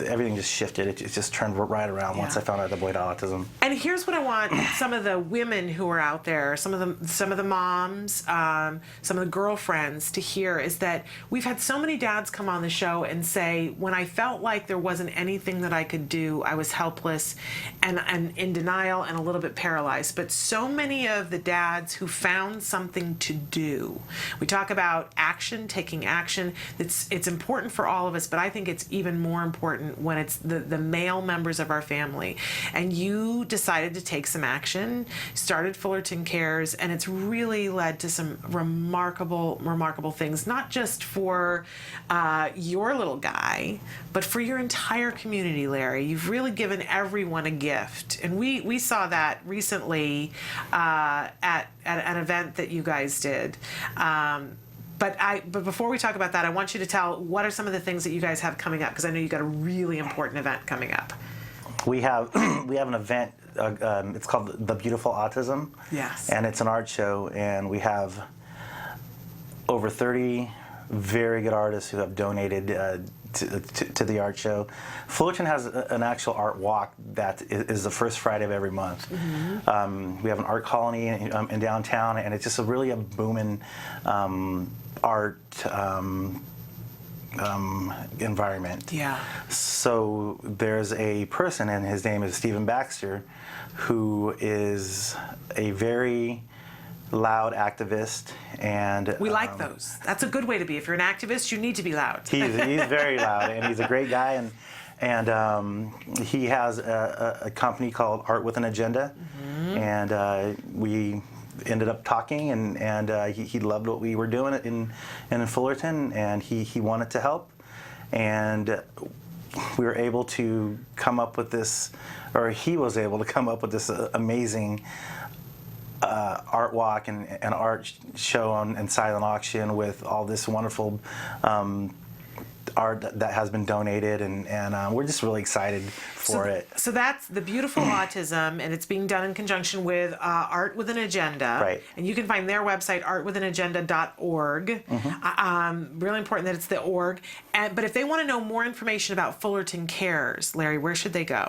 everything just shifted. It just turned right around once I found out the Boyd autism. And here's what I want some of the women who are out there, some of the moms, some of the girlfriends to hear is that we've had so many dads come on the show and say, when I felt like there wasn't anything that I could do, I was helpless and in denial and a little bit paralyzed. But so many of the dads who found something to do, we talk about action, taking action. It's important for all of us, but I think it's even more important when it's the male members of our family. And you decided to take some action, started Fullerton Cares, and it's really led to some remarkable things, not just for your little guy, but for your entire community, Larry. You've really given everyone a gift. And we saw that recently at an event that you guys did. But before we talk about that, I want you to tell what are some of the things that you guys have coming up, because I know you've got a really important event coming up. We have an event. It's called the Beautiful Autism. Yes. And it's an art show, and we have over 30 very good artists who have donated to the art show. Fullerton has an actual art walk that is the first Friday of every month. We have an art colony in downtown, and it's just really a booming art environment. Yeah. So there's a person, and his name is Stephen Baxter, who is a very loud activist, and we like those. That's a good way to be. If you're an activist, you need to be loud. He's very loud, and he's a great guy, and he has a company called Art with an Agenda, and we ended up talking, and he loved what we were doing in Fullerton, and he wanted to help, and we were able to come up with this, or he was able to come up with this amazing art walk and art show and silent auction with all this wonderful art that has been donated, and we're just really excited for it. So that's the Beautiful Autism, and it's being done in conjunction with Art with an Agenda. Right. And you can find their website, artwithanagenda.org. Really important that it's the org. But if they want to know more information about Fullerton Cares, Larry, where should they go?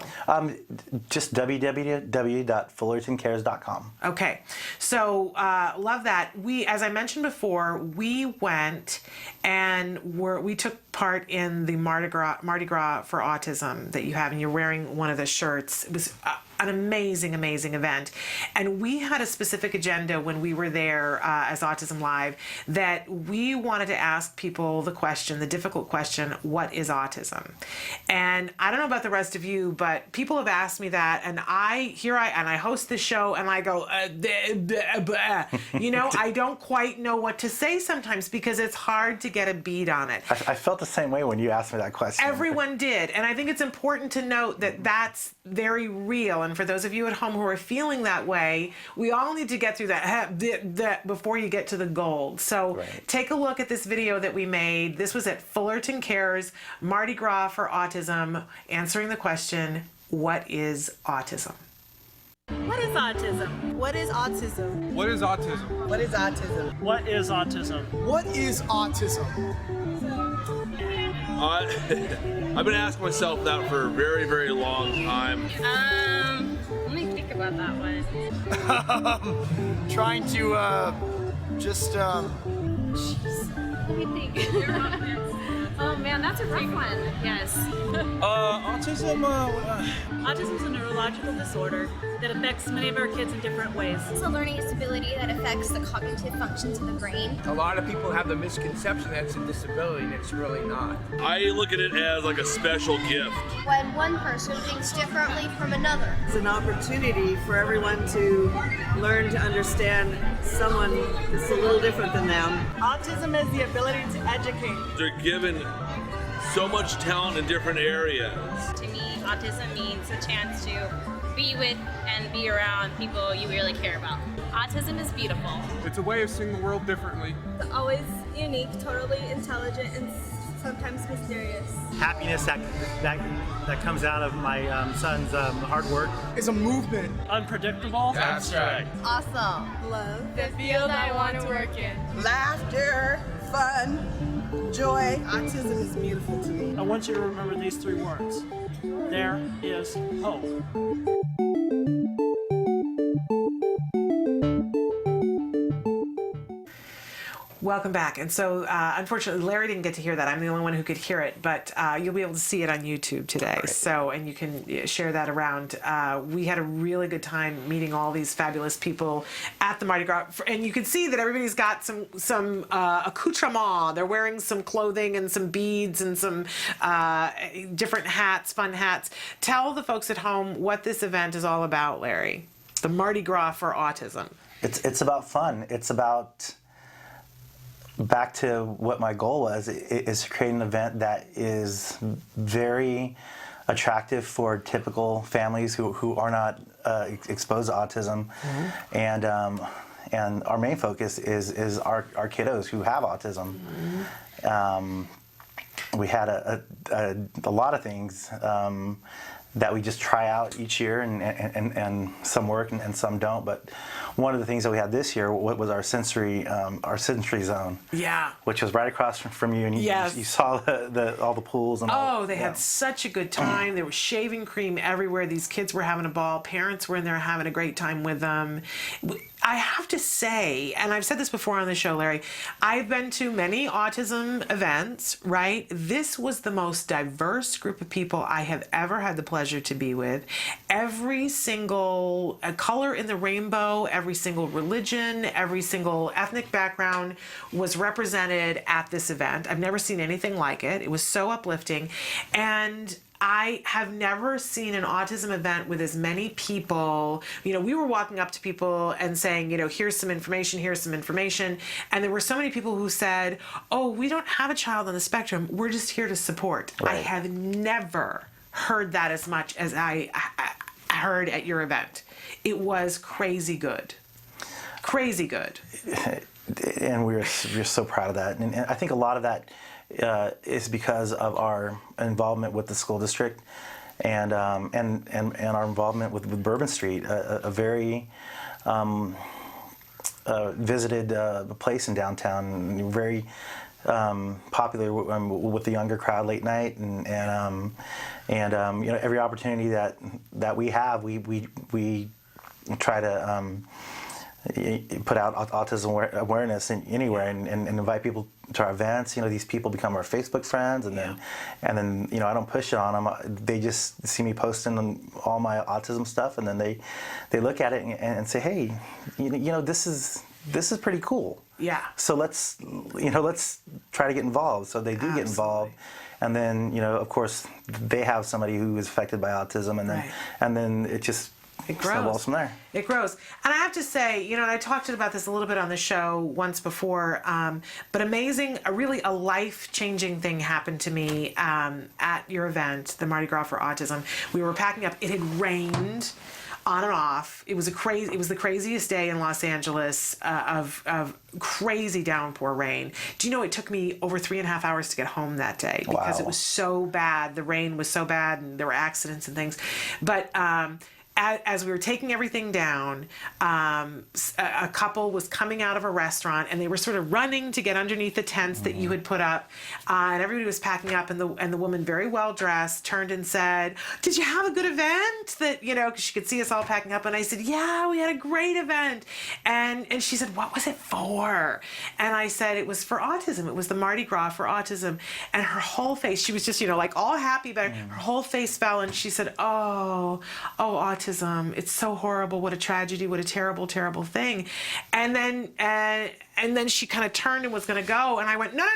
Just www.fullertoncares.com. Okay. So love that. As I mentioned before, we went and we took part in the Mardi Gras for Autism that you have, and you're wearing one of the shirts. It was an amazing event, and we had a specific agenda when we were there as Autism Live, that we wanted to ask people the difficult question, what is autism? And I don't know about the rest of you, but people have asked me that, and I host this show, and I go I don't quite know what to say sometimes, because it's hard to get a beat on it. I felt the same way when you asked me that question. Everyone did, and I think it's important to note that that's very real. And for those of you at home who are feeling that way, we all need to get through that before you get to the gold. So take a look at this video that we made. This was at Fullerton Cares, Mardi Gras for Autism, answering the question, what is autism? What is autism? What is autism? What is autism? What is autism? What is autism? What is autism? I've been asking myself that for a very, very long time. Let me think about that one. Trying to, just, Jeez. Let me think. Oh man, that's a big one. Yes. Autism is a neurological disorder that affects many of our kids in different ways. It's a learning disability that affects the cognitive functions of the brain. A lot of people have the misconception that it's a disability, and it's really not. I look at it as like a special gift. When one person thinks differently from another. It's an opportunity for everyone to learn to understand someone that's a little different than them. Autism is the ability to educate. They're given so much talent in different areas. To me, autism means a chance to be with and be around people you really care about. Autism is beautiful. It's a way of seeing the world differently. It's always unique, totally intelligent, and sometimes mysterious. Happiness that comes out of my son's hard work. It's a movement. Unpredictable. That's right. Awesome. Love. The field I want to work in. Laughter, fun, joy. Autism is beautiful to me. I want you to remember these 3 words. There is hope. Welcome back. And so, unfortunately, Larry didn't get to hear that. I'm the only one who could hear it, but you'll be able to see it on YouTube today. Right. So, and you can share that around. We had a really good time meeting all these fabulous people at the Mardi Gras, and you can see that everybody's got some accoutrement. They're wearing some clothing and some beads and some different hats, fun hats. Tell the folks at home what this event is all about, Larry. The Mardi Gras for Autism. It's about fun. It's about, back to what my goal was, is to create an event that is very attractive for typical families who are not exposed to autism. Mm-hmm. And our main focus is our kiddos who have autism. Mm-hmm. We had a lot of things that we just try out each year, and some work and some don't. But one of the things that we had this year was our sensory zone. Yeah. Which was right across from you, and yes. you saw all the pools and all. Oh, they had such a good time. There was shaving cream everywhere. These kids were having a ball. Parents were in there having a great time with them. I have to say, and I've said this before on the show, Larry, I've been to many autism events, right? This was the most diverse group of people I have ever had the pleasure to be with. Every single color in the rainbow, every single religion, every single ethnic background was represented at this event. I've never seen anything like it. It was so uplifting. And I have never seen an autism event with as many people. You know, we were walking up to people and saying, you know, here's some information. And there were so many people who said, oh, we don't have a child on the spectrum. We're just here to support. Right. I have never heard that as much as I heard at your event. It was crazy good. Crazy good. And we're so proud of that. And I think a lot of that is because of our involvement with the school district and our involvement with Bourbon Street, a very visited place in downtown, very popular with the younger crowd late night, and you know, every opportunity that we have, we try to put out autism awareness anywhere and invite people to our events. You know, these people become our Facebook friends, and then you know, I don't push it on them. They just see me posting on all my autism stuff, and then they look at it and say, hey, you know, this is pretty cool. Yeah. So let's try to get involved. So they do get involved. And then, you know, of course, they have somebody who is affected by autism, and then it just It grows. snowballs from there. It grows. And I have to say, and I talked about this a little bit on the show once before, but really a life-changing thing happened to me at your event, the Mardi Gras for Autism. We were packing up. It had rained on and off. It was the craziest day in Los Angeles of crazy downpour rain. Do you know it took me over 3.5 hours to get home that day because it was so bad. The rain was so bad and there were accidents and things. But as we were taking everything down, a couple was coming out of a restaurant and they were sort of running to get underneath the tents that you had put up, and everybody was packing up, and the woman, very well dressed, turned and said, "Did you have a good event?" That because she could see us all packing up, and I said, "Yeah, we had a great event." And she said, "What was it for?" And I said, "It was for autism. It was the Mardi Gras for autism." And her whole face, she was just like all happy, but her whole face fell, and she said, "Oh, autism. It's so horrible. What a tragedy. What a terrible, terrible thing." And then she kind of turned and was going to go, and I went, no,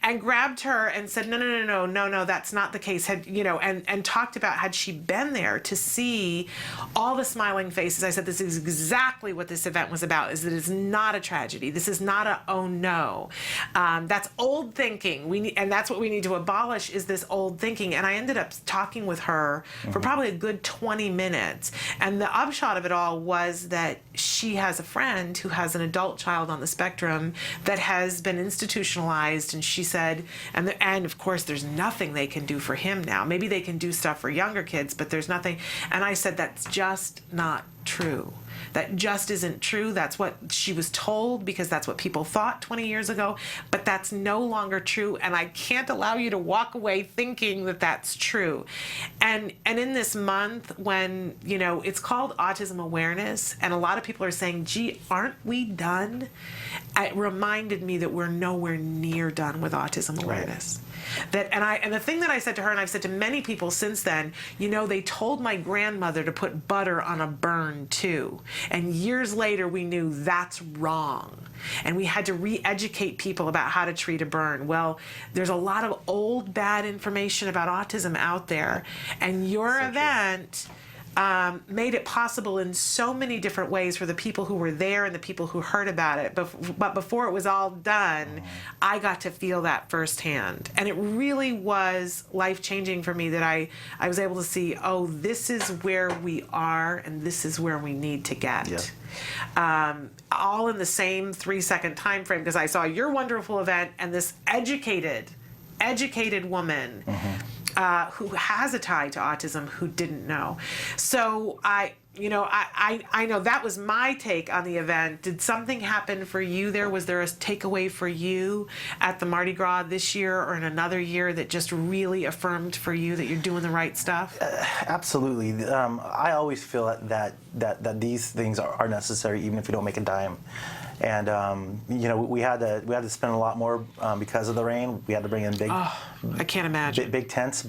and grabbed her and said, no, that's not the case. And talked about, had she been there to see all the smiling faces. I said, this is exactly what this event was about, is that it's not a tragedy. This is not a, oh no. That's old thinking. And that's what we need to abolish, is this old thinking. And I ended up talking with her for probably a good 20 minutes. And the upshot of it all was that she has a friend who has an adult child on the spectrum that has been institutionalized, and she said, and of course there's nothing they can do for him now. Maybe they can do stuff for younger kids, but there's nothing. And I said, that's just not true. That just isn't true. That's what she was told because that's what people thought 20 years ago, but that's no longer true, and I can't allow you to walk away thinking that that's true. And in this month when, it's called Autism Awareness, and a lot of people are saying, gee, aren't we done? It reminded me that we're nowhere near done with autism awareness. Right. And the thing that I said to her, and I've said to many people since then, they told my grandmother to put butter on a burn too. And years later, we knew that's wrong. And we had to re-educate people about how to treat a burn. Well, there's a lot of old, bad information about autism out there. And your event made it possible in so many different ways for the people who were there and the people who heard about it. But before it was all done, I got to feel that firsthand. And it really was life-changing for me that I was able to see, this is where we are and this is where we need to get. Yeah. All in the same 3-second time frame, because I saw your wonderful event and this educated woman who has a tie to autism who didn't know. So I know that was my take on the event. Did something happen for you there? Was there a takeaway for you at the Mardi Gras this year or in another year that just really affirmed for you that you're doing the right stuff? Absolutely. I always feel that these things are necessary, even if you don't make a dime. And we had to spend a lot more because of the rain. We had to bring in big. Oh, I can't imagine. Big tents,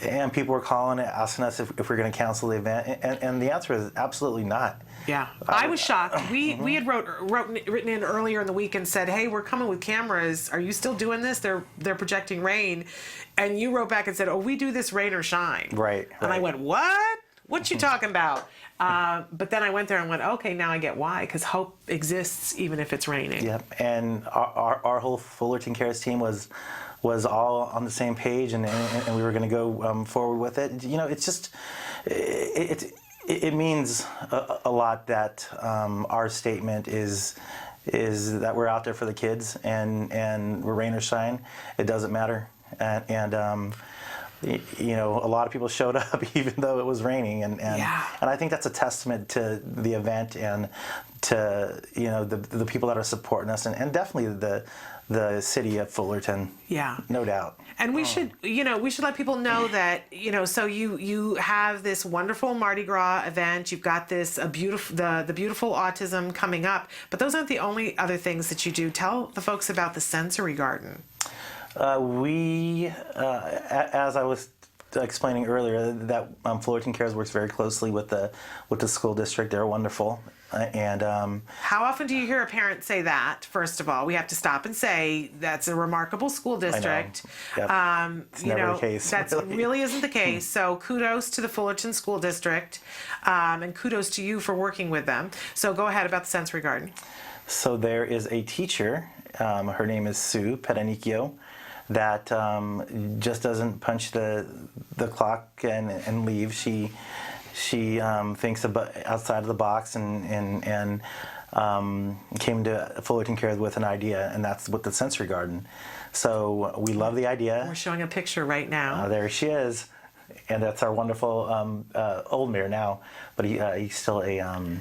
and people were calling and asking us if we're going to cancel the event, and the answer is absolutely not. Yeah, I was shocked. We had written in earlier in the week and said, "Hey, we're coming with cameras. Are you still doing this? They're projecting rain," and you wrote back and said, "Oh, we do this rain or shine." Right. And I went, "What? What you talking about?" But then I went there and went, okay, now I get why, because hope exists even if it's raining. Yep, and our whole Fullerton Cares team was all on the same page, and we were going to go forward with it. It's just it means a lot that our statement is that we're out there for the kids, and we're rain or shine, it doesn't matter, and a lot of people showed up even though it was raining, and I think that's a testament to the event and to the people that are supporting us, and definitely the city of Fullerton. Yeah, no doubt. And we should let people know that so you have this wonderful Mardi Gras event. You've got this the Beautiful Autism coming up, but those aren't the only other things that you do. Tell the folks about the Sensory Garden. As I was explaining earlier, that Fullerton Cares works very closely with the school district. They're wonderful, And how often do you hear a parent say that? First of all, we have to stop and say that's a remarkable school district. Yep. It's never the case. That really isn't the case. So kudos to the Fullerton School District, and kudos to you for working with them. So go ahead about the sensory garden. So there is a teacher, her name is Sue Pedanicchio, that just doesn't punch the clock and leave. She thinks about outside of the box and came to Fullerton Cares with an idea, and that's with the sensory garden. So we love the idea. We're showing a picture right now. There she is, and that's our wonderful old mayor now, but he's still a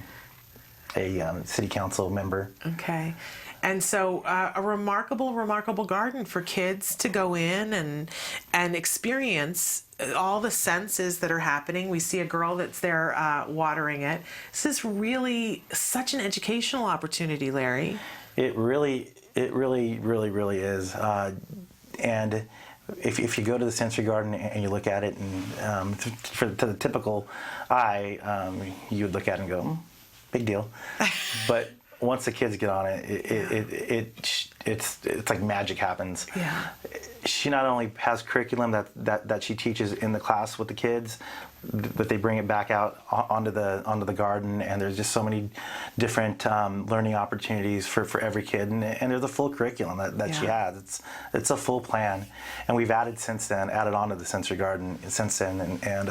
city council member. Okay. And so a remarkable garden for kids to go in and experience all the senses that are happening. We see a girl that's there watering it. This is really such an educational opportunity, Larry. It really is. And if you go to the sensory garden and you look at it, and to the typical eye, you would look at it and go, big deal. But once the kids get on it, it's like magic happens. Yeah. She not only has curriculum that she teaches in the class with the kids, but they bring it back out onto the garden, and there's just so many different learning opportunities for every kid, and there's a full curriculum that she has. It's a full plan, and we've added onto the sensory garden since then, and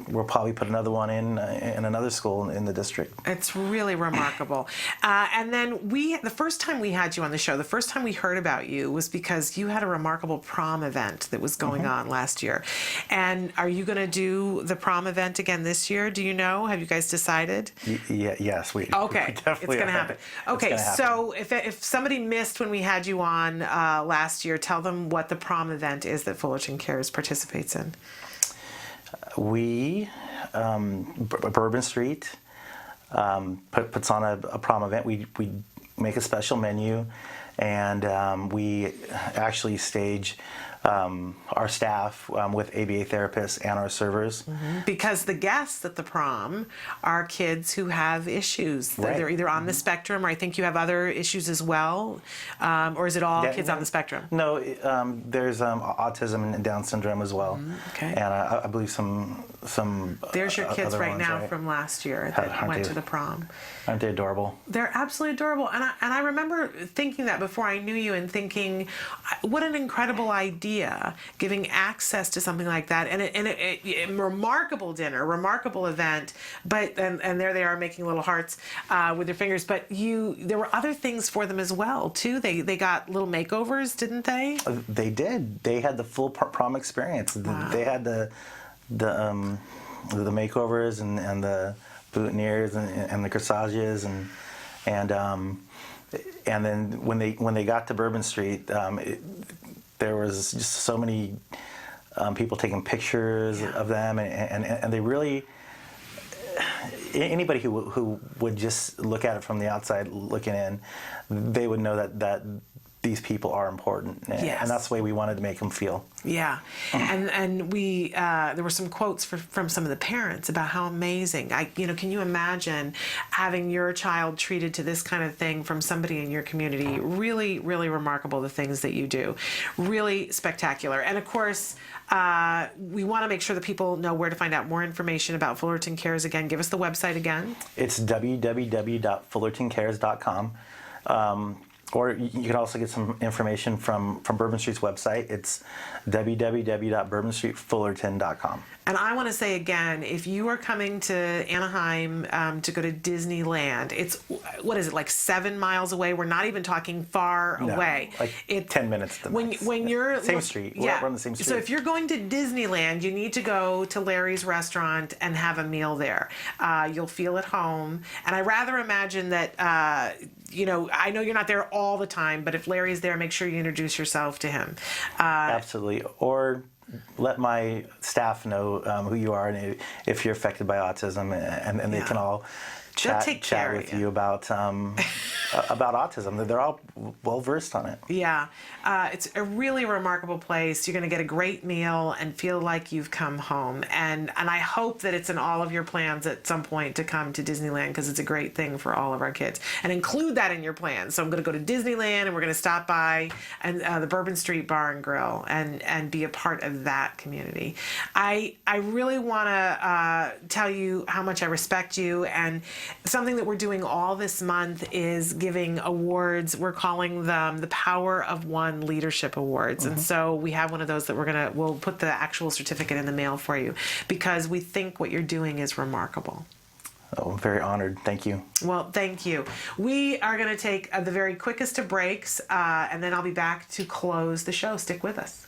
we'll probably put another one in another school in the district. It's really remarkable. And then the first time we had you on the show, the first time we heard about you was because you had a remarkable prom event that was going on last year. And are you going to do the prom event again this year? Do you know? Have you guys decided? Yes, we okay. We definitely it's going to happen. Okay, so if somebody missed when we had you on last year, tell them what the prom event is that Fullerton Cares participates in. We, Bourbon Street, puts on a prom event. We make a special menu, and we actually stage our staff with ABA therapists and our servers. Because the guests at the prom are kids who have issues. Right. They're either on the spectrum, or I think you have other issues as well, or is it all kids on the spectrum? No, there's autism and Down syndrome as well. Okay. And I believe some. There's your kids other right ones, now right? from last year that went to the prom. Aren't they adorable? They're absolutely adorable. And I remember thinking that before I knew you, and thinking, what an incredible idea, giving access to something like that. And a remarkable dinner, remarkable event. But and there they are making little hearts with their fingers. But there were other things for them as well, too. They got little makeovers, didn't they? They did. They had the full prom experience. Wow. They had the makeovers and the boutonnieres and the corsages and then when they got to Bourbon Street, there was just so many people taking pictures of them, and they really, anybody who would just look at it from the outside looking in, they would know that these people are important, and that's the way we wanted to make them feel. Yeah, and we there were some quotes from some of the parents about how amazing. Can you imagine having your child treated to this kind of thing from somebody in your community? Really, really remarkable, the things that you do. Really spectacular. And of course, we want to make sure that people know where to find out more information about Fullerton Cares. Again, give us the website again. It's www.fullertoncares.com. Or you can also get some information from Bourbon Street's website. It's www.bourbonstreetfullerton.com. And I want to say again, if you are coming to Anaheim to go to Disneyland, it's, what is it, like 7 miles away? We're not even talking far away. Like 10 minutes to when you're same street. Yeah. We're on the same street. So if you're going to Disneyland, you need to go to Larry's restaurant and have a meal there. You'll feel at home. And I rather imagine that, I know you're not there all the time, but if Larry's there, make sure you introduce yourself to him. Absolutely. Or let my staff know who you are and if you're affected by autism, and they can all chat take care of with you about autism. They're all well versed on it. Yeah, it's a really remarkable place. You're going to get a great meal and feel like you've come home. And I hope that it's in all of your plans at some point to come to Disneyland, because it's a great thing for all of our kids. And include that in your plans. So I'm going to go to Disneyland, and we're going to stop by and the Bourbon Street Bar and Grill and be a part of that community. I really want to tell you how much I respect you, and something that we're doing all this month is giving awards. We're calling them the Power of One Leadership Awards. And so we have one of those that we'll put the actual certificate in the mail for you, because we think what you're doing is remarkable. Oh, I'm very honored. Thank you. Well, thank you. We are going to take the very quickest of breaks, and then I'll be back to close the show. Stick with us.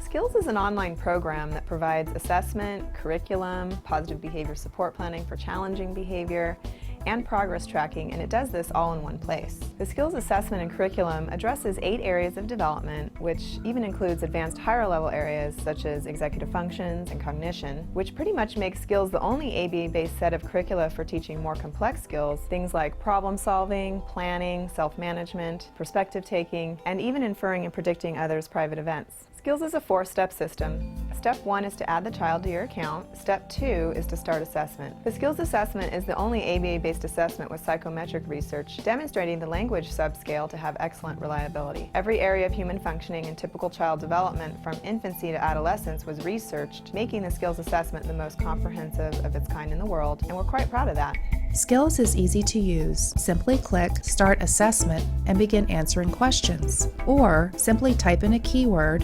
Skills is an online program that provides assessment, curriculum, positive behavior support planning for challenging behavior, and progress tracking, and it does this all in one place. The skills assessment and curriculum addresses 8 areas of development, which even includes advanced higher level areas such as executive functions and cognition, which pretty much makes skills the only ABA-based set of curricula for teaching more complex skills, things like problem solving, planning, self-management, perspective taking, and even inferring and predicting others' private events. Skills is a 4-step system. Step 1 is to add the child to your account. Step 2 is to start assessment. The skills assessment is the only ABA-based assessment with psychometric research demonstrating the language subscale to have excellent reliability. Every area of human functioning and typical child development from infancy to adolescence was researched, making the skills assessment the most comprehensive of its kind in the world, and we're quite proud of that. Skills is easy to use. Simply click Start Assessment and begin answering questions. Or simply type in a keyword,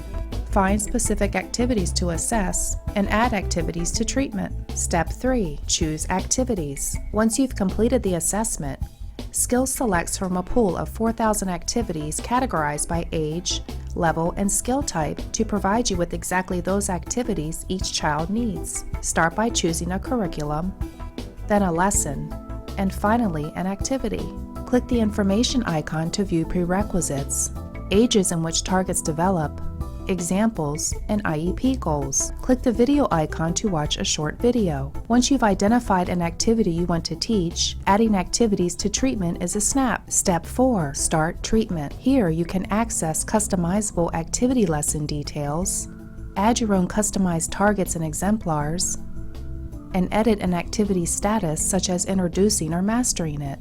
find specific activities to assess, and add activities to treatment. Step 3. Choose activities. Once you've completed the assessment, Skills selects from a pool of 4,000 activities categorized by age, level, and skill type to provide you with exactly those activities each child needs. Start by choosing a curriculum, then a lesson, and finally an activity. Click the information icon to view prerequisites, ages in which targets develop, examples, and IEP goals. Click the video icon to watch a short video. Once you've identified an activity you want to teach, adding activities to treatment is a snap. Step 4. Start treatment. Here you can access customizable activity lesson details, add your own customized targets and exemplars, and edit an activity status such as introducing or mastering it.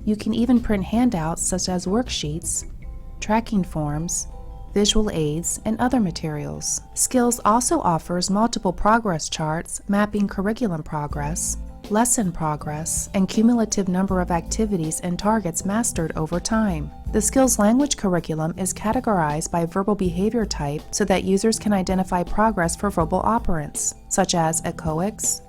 You can even print handouts such as worksheets, tracking forms, visual aids, and other materials. Skills also offers multiple progress charts mapping curriculum progress, lesson progress, and cumulative number of activities and targets mastered over time. The Skills language curriculum is categorized by verbal behavior type so that users can identify progress for verbal operants, such as echoics,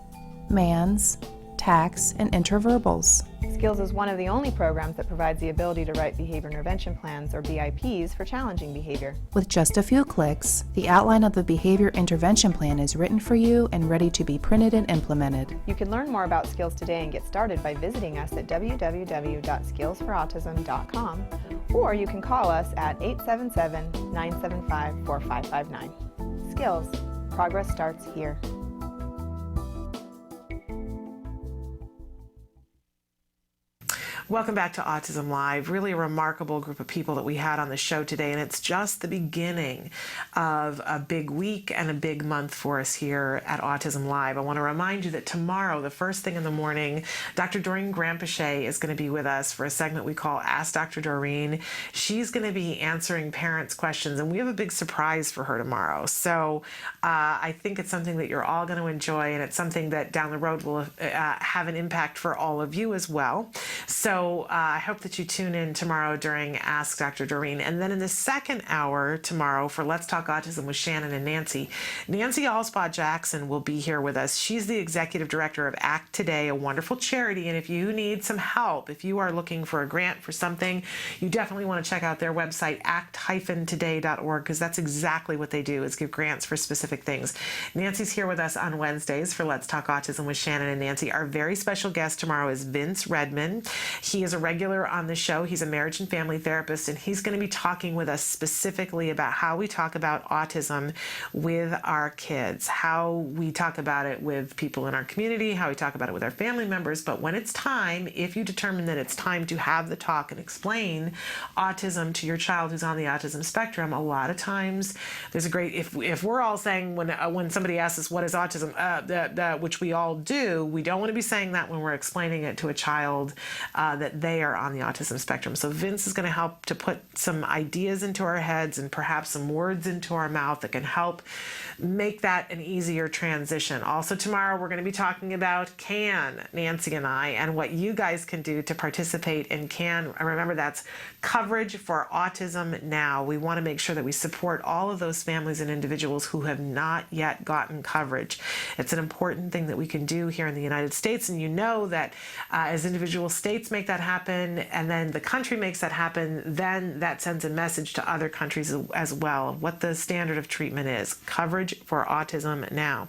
mans, tacs, and interverbals. Skills is one of the only programs that provides the ability to write behavior intervention plans, or BIPs, for challenging behavior. With just a few clicks, the outline of the behavior intervention plan is written for you and ready to be printed and implemented. You can learn more about Skills today and get started by visiting us at www.skillsforautism.com, or you can call us at 877-975-4559. Skills. Progress starts here. Welcome back to Autism Live. Really a remarkable group of people that we had on the show today, and it's just the beginning of a big week and a big month for us here at Autism Live. I want to remind you that tomorrow, the first thing in the morning, Dr. Doreen Grampachet is going to be with us for a segment we call Ask Dr. Doreen. She's going to be answering parents' questions, and we have a big surprise for her tomorrow. So I think it's something that you're all going to enjoy, and it's something that down the road will have an impact for all of you as well. So I hope that you tune in tomorrow during Ask Dr. Doreen. And then in the second hour tomorrow for Let's Talk Autism with Shannon and Nancy, Nancy Allspot Jackson will be here with us. She's the executive director of Act Today, a wonderful charity. And if you need some help, if you are looking for a grant for something, you definitely want to check out their website, act-today.org, because that's exactly what they do, is give grants for specific things. Nancy's here with us on Wednesdays for Let's Talk Autism with Shannon and Nancy. Our very special guest tomorrow is Vince Redmond. He is a regular on the show. He's a marriage and family therapist, and he's going to be talking with us specifically about how we talk about autism with our kids, how we talk about it with people in our community, how we talk about it with our family members. But when it's time, if you determine that it's time to have the talk and explain autism to your child who's on the autism spectrum, a lot of times there's a great, if we're all saying when somebody asks us what is autism, which we all do, we don't want to be saying that when we're explaining it to a child that they are on the autism spectrum. So Vince is going to help to put some ideas into our heads and perhaps some words into our mouth that can help make that an easier transition. Also tomorrow we're going to be talking about CAN, Nancy and I, and what you guys can do to participate in CAN. And remember, that's Coverage for Autism Now. We want to make sure that we support all of those families and individuals who have not yet gotten coverage. It's an important thing that we can do here in the United States, and you know that as individual states make that happen and then the country makes that happen, then that sends a message to other countries as well of what the standard of treatment is. Coverage for Autism Now.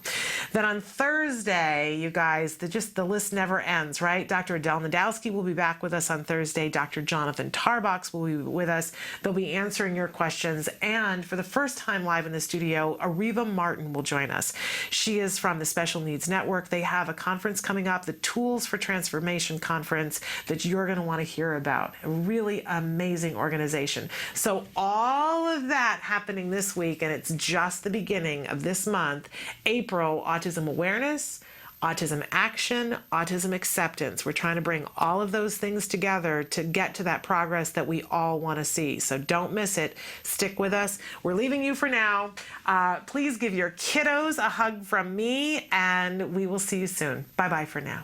Then on Thursday, you guys, the list never ends, right? Dr. Adele Nadowski will be back with us on Thursday. Dr. Jonathan Tarbox will be with us. They'll be answering your questions. And for the first time live in the studio, Ariva Martin will join us. She is from the Special Needs Network. They have a conference coming up, the Tools for Transformation Conference, that you're going to want to hear about. A really amazing organization. So all of that happening this week, and it's just the beginning of this month, April, Autism Awareness, Autism Action, Autism Acceptance. We're trying to bring all of those things together to get to that progress that we all want to see. So don't miss it. Stick with us. We're leaving you for now. Please give your kiddos a hug from me, and we will see you soon. Bye-bye for now.